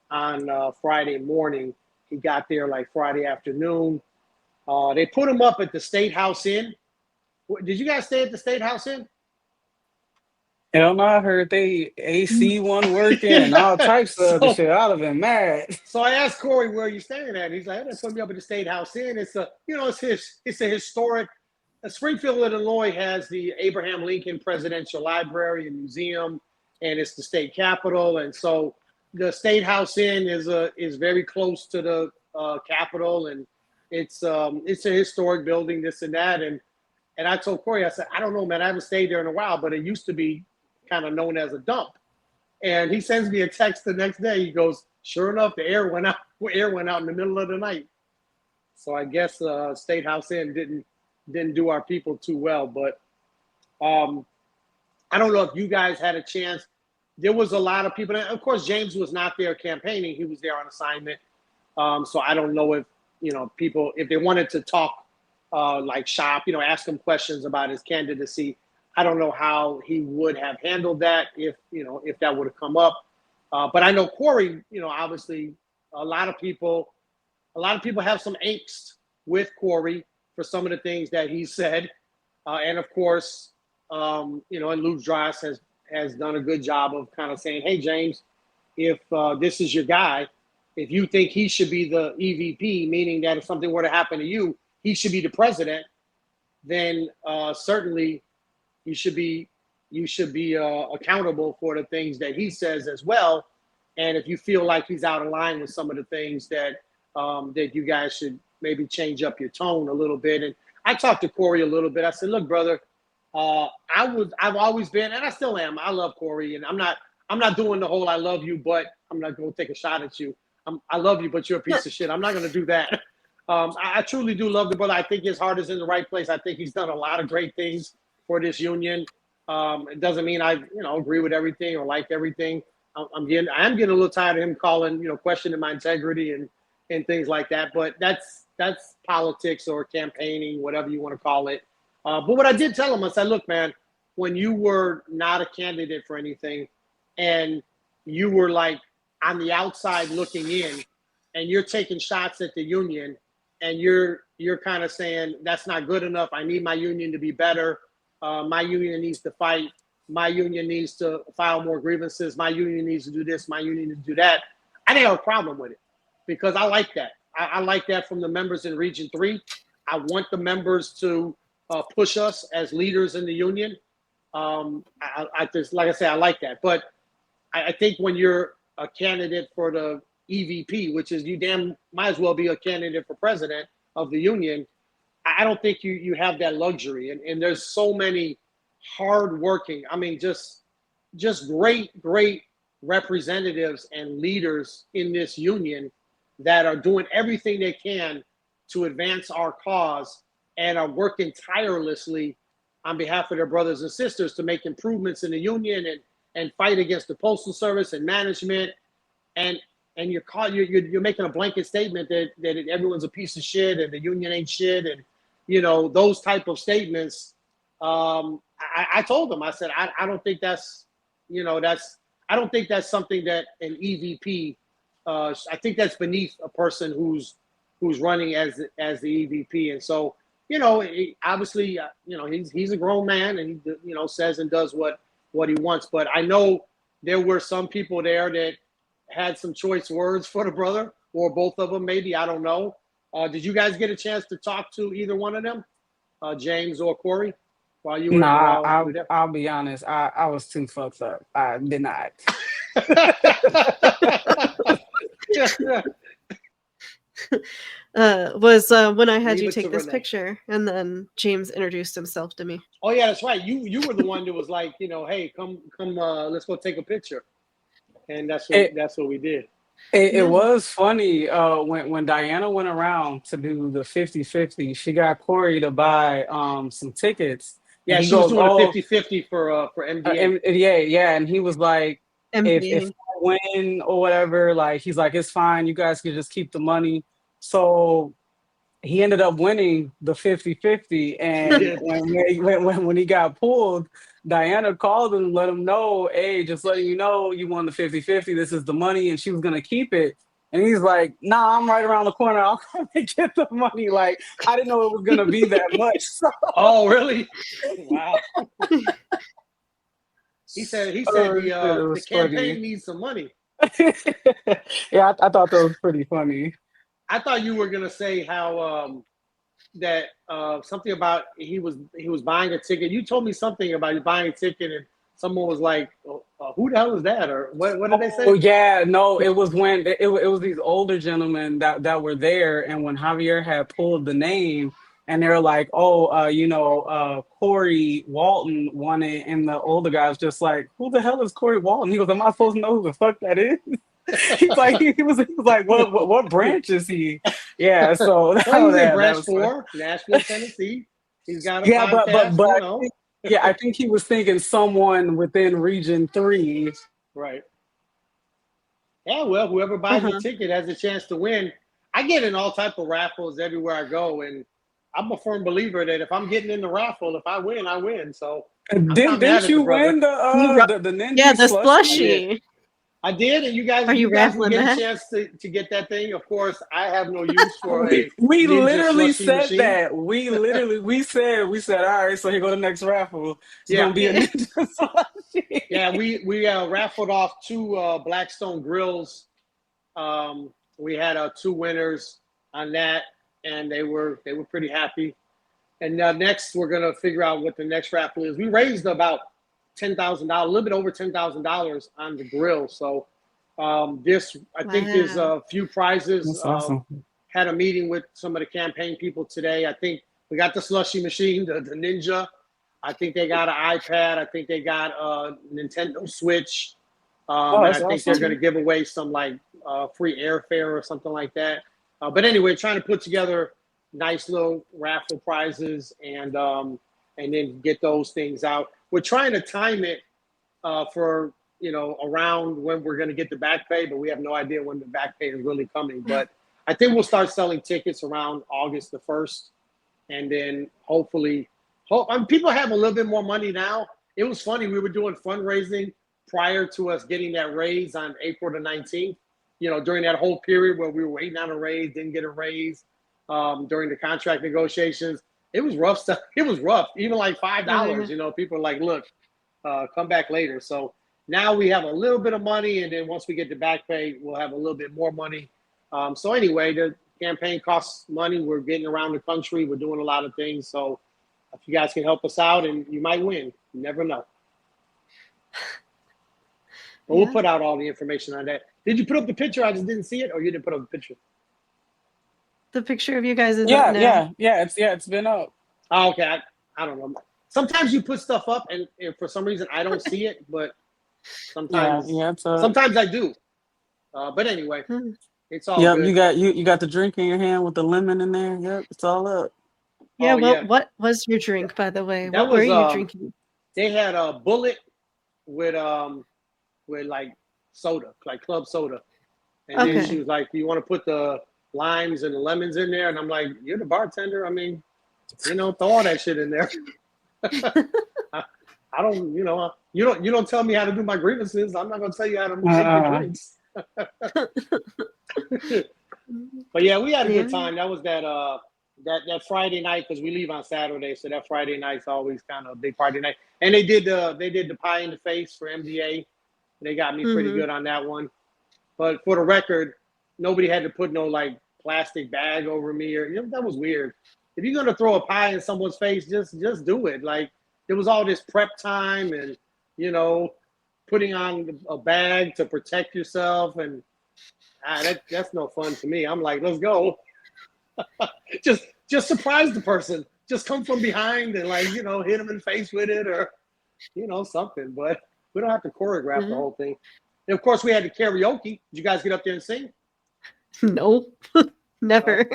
on Friday morning. He got there like Friday afternoon. They put him up at the State House Inn. Did you guys stay at the State House Inn? Hell no, I heard they AC one working and all types of other shit. I'd have been mad. So I asked Corey, where are you staying at? He's like, they put me up at the State House Inn. It's a historic. Springfield, Illinois has the Abraham Lincoln Presidential Library and Museum, and it's the state capitol. And so the State House Inn is very close to the Capitol, and it's a historic building, this and that. And I told Corey, I said, I don't know, man, I haven't stayed there in a while, but it used to be kind of known as a dump. And he sends me a text the next day. He goes, sure enough, the air went out in the middle of the night. So I guess State House Inn didn't do our people too well. But I don't know if you guys had a chance. There was a lot of people. And of course, James was not there campaigning. He was there on assignment. So I don't know if, people, if they wanted to talk, like shop, ask him questions about his candidacy. I don't know how he would have handled that if that would have come up. But I know Corey, obviously a lot of people have some angst with Corey for some of the things that he said. And of course, and Luke Dras has done a good job of kind of saying, hey, James, if this is your guy, if you think he should be the EVP, meaning that if something were to happen to you, he should be the president, then certainly you should be accountable for the things that he says as well. And if you feel like he's out of line with some of the things that you guys should maybe change up your tone a little bit. And I talked to Corey a little bit. I said, look, brother, I've always been, and I still am. I love Corey, and I'm not doing the whole I love you, but I'm not going to take a shot at you. I love you, but you're a piece of shit. I'm not going to do that. I truly do love the brother. I think his heart is in the right place. I think he's done a lot of great things for this union. It doesn't mean I, agree with everything or like everything. I am getting a little tired of him calling, questioning my integrity and things like that. But that's politics or campaigning, whatever you want to call it. But what I did tell him, I said, look, man, when you were not a candidate for anything and you were like on the outside looking in and you're taking shots at the union and you're kind of saying that's not good enough. I need my union to be better. My union needs to fight. My union needs to file more grievances. My union needs to do this. My union needs to do that. I didn't have a problem with it because I like that. I like that from the members in Region 3. I want the members to push us as leaders in the union. I just, like I said, I like that. But I think when you're a candidate for the EVP, which is you damn might as well be a candidate for president of the union, I don't think you have that luxury. And there's so many hardworking, just great representatives and leaders in this union that are doing everything they can to advance our cause and are working tirelessly on behalf of their brothers and sisters to make improvements in the union and fight against the Postal Service and management. And you're making a blanket statement that everyone's a piece of shit and the union ain't shit and those type of statements. I told them, I said, I don't think that's I don't think that's something that an EVP. I think that's beneath a person who's running as the EVP. And so obviously he's a grown man and he says and does what he wants. But I know there were some people there that had some choice words for the brother, or both of them, maybe, I don't know. Did you guys get a chance to talk to either one of them, James or Corey, while you were? Nah, I'll be honest. I was too fucked up. I did not. Was when I had you take this picture, and then James introduced himself to me. Oh yeah, that's right. You were the one that was like, hey, come, let's go take a picture, and that's what we did. It Yeah. was funny when Diana went around to do the 50-50, she got Corey to buy some tickets, and Yeah, he she was goes, doing a "Oh, 50-50 for MDA. yeah, yeah," and he was like, "If MBA. I win or whatever, like he's like, it's fine, you guys can just keep the money." So he ended up winning the 50-50, He and did. when he got pulled, Diana called him and let him know, hey, just letting you know you won the 50-50, this is the money, and she was gonna keep it. And he's like, nah, I'm right around the corner, I'll come and get the money. Like, I didn't know it was gonna be that much. So, Oh, really? Wow. He said oh, shit, it the was campaign funny. needs some money. Yeah, I thought that was pretty funny. I thought you were gonna say how that something about he was buying a ticket. You told me something about you buying a ticket, and someone was like, "Who the hell is that?" Or what did they Oh say? yeah, no, it was when it was these older gentlemen that were there, and when Javier had pulled the name, and they were like, "Oh, Corey Walton won it," and the older guy was just like, "Who the hell is Corey Walton?" He goes, "Am I supposed to know who the fuck that is?" He was like, "What branch is he?" Yeah, so Well, he's in yeah, that Branch was fun. 4, Nashville, Tennessee. He's got a Yeah, podcast, but you I know. think, yeah, I think he was thinking someone within Region 3. Right. Yeah, well, whoever buys the Uh-huh. ticket has a chance to win. I get in all type of raffles everywhere I go, and I'm a firm believer that if I'm getting in the raffle, if I win, I win. So I'm not mad Didn't at the you brother. win the Yeah, Ninja the I slushie? did. slushy. I did, and Are you you guys will raffling get a that? chance to get that thing. Of course, I have no use for We a we ninja literally slushy said machine. that. We said, all right, so here go the next raffle. It's Yeah, gonna be a Ninja slushie. yeah. We raffled off two Blackstone grills. We had two winners on that, and they were pretty happy. And next, we're gonna figure out what the next raffle is. We raised about $10,000, a little bit over $10,000 on the grill. So I think there's Wow. a few prizes. That's awesome. Had a meeting with some of the campaign people today. I think we got the slushy machine, the Ninja. I think they got an iPad. I think they got a Nintendo Switch. Oh, And that's I think they're awesome. going to give away some like free airfare or something like that. But anyway, trying to put together nice little raffle prizes and then get those things out. We're trying to time it for around when we're going to get the back pay, but we have no idea when the back pay is really coming. But I think we'll start selling tickets around August the 1st, and then hopefully, people have a little bit more money now. It was funny, we were doing fundraising prior to us getting that raise on April the 19th. During that whole period where we were waiting on a raise, didn't get a raise during the contract negotiations. It was rough stuff. It was rough. Even like $5. People are like, look, come back later. So now we have a little bit of money, and then once we get the back pay, we'll have a little bit more money. So anyway, the campaign costs money. We're getting around the country. We're doing a lot of things. So if you guys can help us out, and you might win. You never know. But we'll put out all the information on that. Did you put up the picture? I just didn't see it, or you didn't put up the picture? The picture of you guys is up Yeah, now. it's been up. Oh, okay. I don't know. Sometimes you put stuff up, and for some reason I don't see it, but Yeah, sometimes it's up. sometimes I do. But anyway, Hmm. it's all Yep, good. you got the drink in your hand with the lemon in there. Yep, it's all up. Yeah, Oh yeah, what was your drink, by the way? that What were was you drinking? they had a bullet with like soda, like club soda, and then she Okay. was like, "Do you want to put the limes and the lemons in there?" And I'm like, "You're the bartender. I mean, throw all that shit in there." I don't, you don't tell me how to do my grievances. I'm not gonna tell you how to make your Uh, drinks. But yeah, we had a Yeah. good time. That was that Friday night, because we leave on Saturday, so that Friday night's always kind of a big party night. And they did the pie in the face for MDA. They got me pretty Mhm. good on that one. But for the record, nobody had to put no like plastic bag over me, or that was weird. If you're gonna throw a pie in someone's face, just do it. Like, there was all this prep time and putting on a bag to protect yourself, and that's no fun to me. I'm like, let's go. just surprise the person. Just come from behind and like hit them in the face with it, or something. But we don't have to choreograph the Mhm. whole thing. And of course, we had the karaoke. Did you guys get up there and sing? No, never.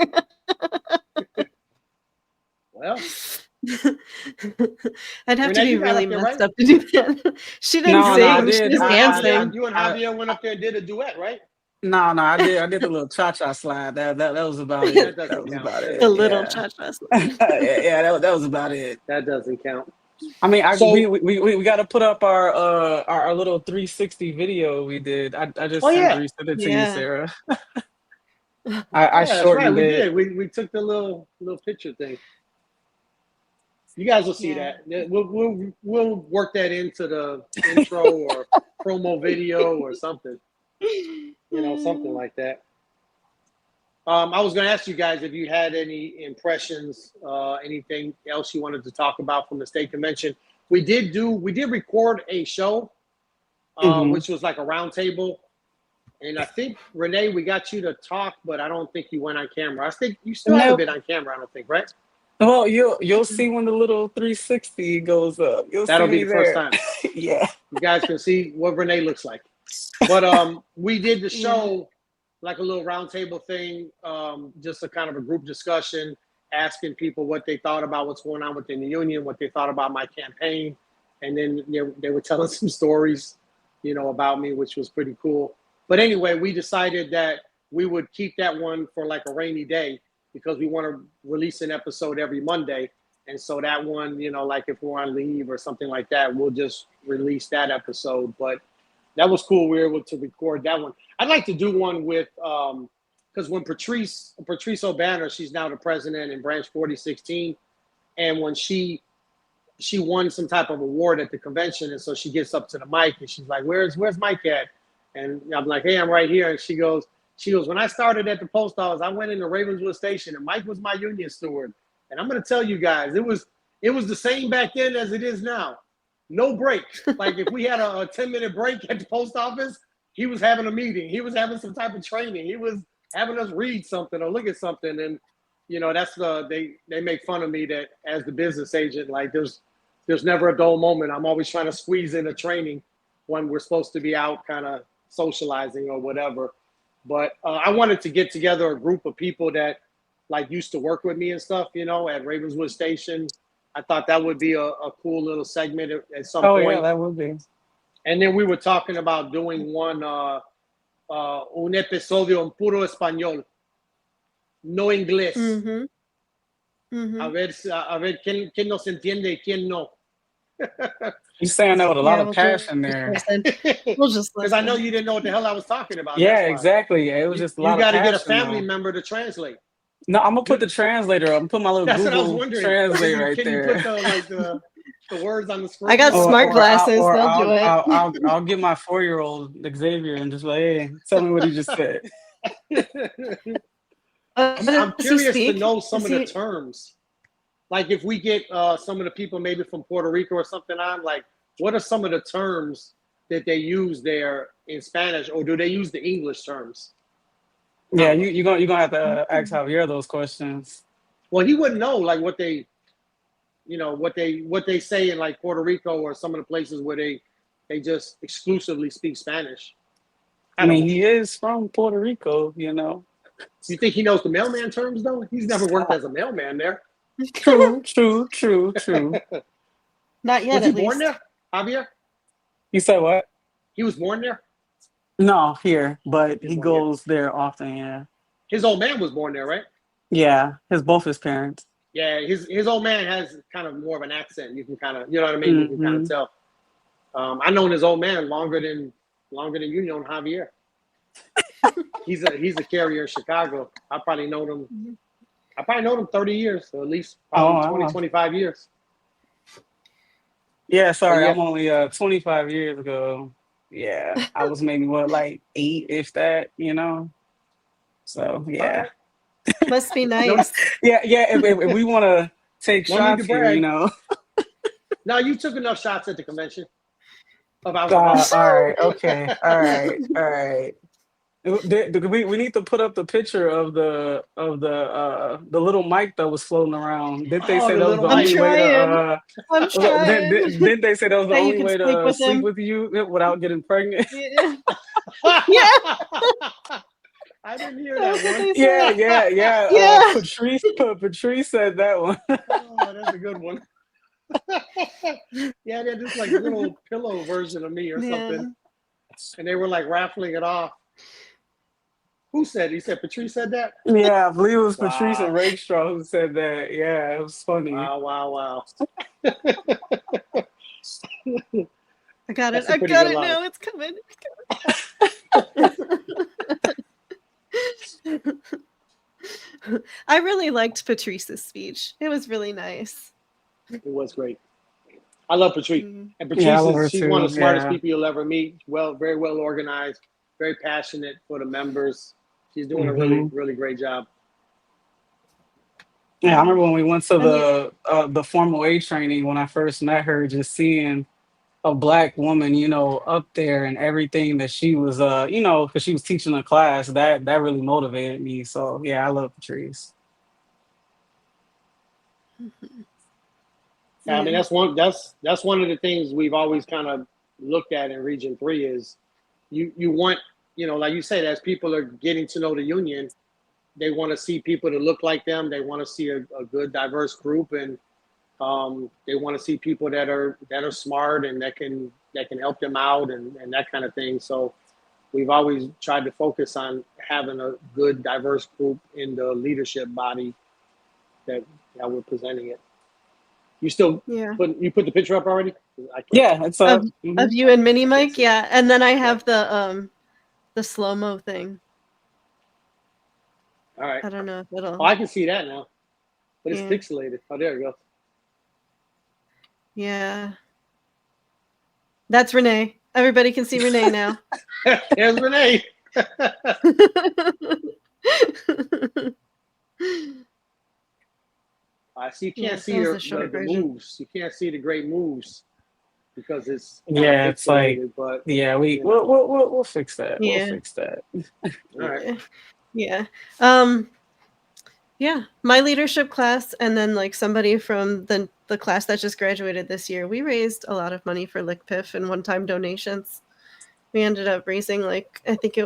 Well, I'd have to Renee, be you got really up there, messed right? up to do that. She didn't No, sing. I She did. was dancing. You and Javier went up there and did a duet, right? No, I did the little cha-cha slide. That was about That it. doesn't That was count. about That it. The doesn't little Yeah. cha-cha slide. Yeah, that was about it. That doesn't count. I mean, So- we got to put up our little 360 video we did. I just Oh, yeah. resent it to you, Yeah. Sarah. I Yeah, that's right. shortened We it. did. We took the little picture thing. You guys will see Yeah. that. We'll work that into the intro or promo video or something. Something like that. I was going to ask you guys if you had any impressions, anything else you wanted to talk about from the state convention. We did record a show, Mhm. which was like a roundtable. And I think, Renee, we got you to talk, but I don't think you went on camera. I think you still haven't Nope. been on camera, I don't think, right? Well, you'll see when the little 360 goes up. That'll see be me the first there. time. Yeah. You guys can see what Renee looks like. But we did the show like a little roundtable thing, just a kind of a group discussion, asking people what they thought about what's going on within the union, what they thought about my campaign. And then they were telling some stories, about me, which was pretty cool. But anyway, we decided that we would keep that one for like a rainy day because we want to release an episode every Monday. And so that one, like if we're on leave or something like that, we'll just release that episode. But that was cool. We were able to record that one. I'd like to do one with, because when Patrice O'Banner, she's now the president in Branch 4016, and when she won some type of award at the convention, and so she gets up to the mic and she's like, "Where's Mike at?" And I'm like, "Hey, I'm right here." And she goes, "When I started at the post office, I went into Ravenswood Station, and Mike was my union steward. And I'm going to tell you guys, it was the same back then as it is now. No break. Like if we had a 10-minute break at the post office, he was having a meeting. He was having some type of training. He was having us read something or look at something. And that's they make fun of me that as the business agent, like there's never a dull moment. I'm always trying to squeeze in a training when we're supposed to be out kind of socializing or whatever. But I wanted to get together a group of people that like used to work with me and stuff, at Ravenswood Station. I thought that would be a cool little segment at some point. Oh yeah, that would be. And then we were talking about doing one, un episodio en puro español, no inglés. Mm-hmm. Mm-hmm. A ver quién nos entiende y quién no. You saying that with a lot of we'll passion there. We'll just Because I know you didn't know what the hell I was talking about. Yeah, That's why. exactly. It was just a lot You got to of get a passion, family though. member to translate. No, I'm gonna put the translator. I'm gonna put my little That's what I was Google wondering. translate right Can there. you put the words on the screen? I got smart glasses. They'll I'll, do it. I'll get my 4-year-old Xavier and just like, hey, tell me what he just said. I'm Does he curious to speak? know some of Is the he- terms. Like if we get some of the people maybe from Puerto Rico or something on, like what are some of the terms that they use there in Spanish, or do they use the English terms? Yeah, you're gonna have to ask Javier those questions. Well, he wouldn't know like what they say in like Puerto Rico or some of the places where they just exclusively speak Spanish. I mean, he is from Puerto Rico, You think he knows the mailman terms though? He's never worked as a mailman there. True. Not yet, Was he at born least. there, Javier? You said what? He was born there? No, here, but He's he born here. goes there often. Yeah, His old man was born there, right? yeah. Both his parents. Yeah, his old man has kind of more of an accent. You can kind of, you know what I mean? You can kind of tell. I known his old man longer than you known Javier. He's a carrier in Chicago. I probably known him 30 years, or at least probably 20, 25 years. Yeah, sorry, Yeah. I'm only 25 years ago. Yeah, I was maybe like 8, if that, So yeah, Must be nice. yeah. If we want to take No need shots to here, brag. No, you took enough shots at the convention. all right, okay, all right. We need to put up the picture of the little mic that was floating around. Didn't they Oh, say the that was little the I'm mic. only way trying. to I'm trying. didn't they say that was the That you only can way sleep to with sleep him. with you without getting pregnant? Yeah. Yeah. I didn't hear That's that what one. they said. Yeah. Yeah. Patrice said that one. Oh, that's a good one. Yeah, they're just like little pillow version of me or Yeah. something. And they were like raffling it off. Who said? He said Patrice said that? Yeah, I believe it was Patrice Wow. and Rakestraw who said that. Yeah, it was funny. Wow. I got it. That's a I pretty got good it line. now. It's coming. I really liked Patrice's speech. It was really nice. It was great. I love Patrice. Mm. And Yeah, I Patrice love her is she's one of too. the smartest Yeah. people you'll ever meet. Very well organized, very passionate for the members. She's doing a really great job. Yeah, I remember when we went to And the formal aid training when I first met her, just seeing a black woman, up there and everything that she was, because she was teaching a class, that really motivated me. So yeah, I love Patrice. I mean, that's one of the things we've always kind of looked at in Region 3 is you want, like you said, as people are getting to know the union, they want to see people that look like them. They want to see a good, diverse group, and they want to see people that are smart and that can help them out and that kind of thing. So we've always tried to focus on having a good, diverse group in the leadership body that we're presenting it. You still put the picture up already? Yeah, it's of you and Mini Mike, yeah. And then I have the slow-mo thing. All right. I don't know if it'll. Oh, I can see that now, but it's pixelated. Oh, there you go. Yeah. That's Renee. Everybody can see Renee now. There's Renee. So you can't see the moves. You can't see the great moves because it's it's like but we'll fix that. Yeah. We'll fix that. All right. Yeah. Yeah, my leadership class and then like somebody from the class that just graduated this year, we raised a lot of money for LickPIF and one-time donations. We ended up raising I think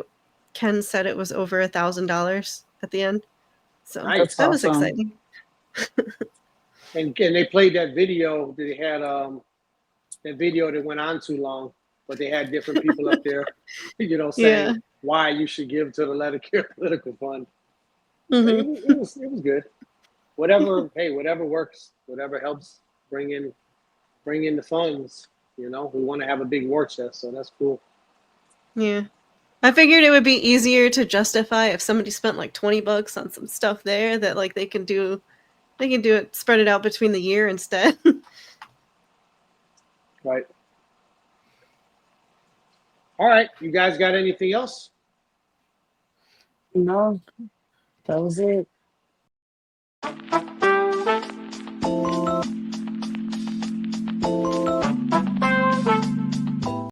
Ken said it was over $1,000 at the end. So nice. That was exciting. And they played that video. They had that video that went on too long, but they had different people up there, saying why you should give to the Let It Care Political Fund. Mm-hmm. It was good. Whatever works, whatever helps bring in the funds. We want to have a big war chest, so that's cool. Yeah, I figured it would be easier to justify if somebody spent like $20 on some stuff there that like they can do it, spread it out between the year instead. Right. All right, you guys got anything else? No, that was it.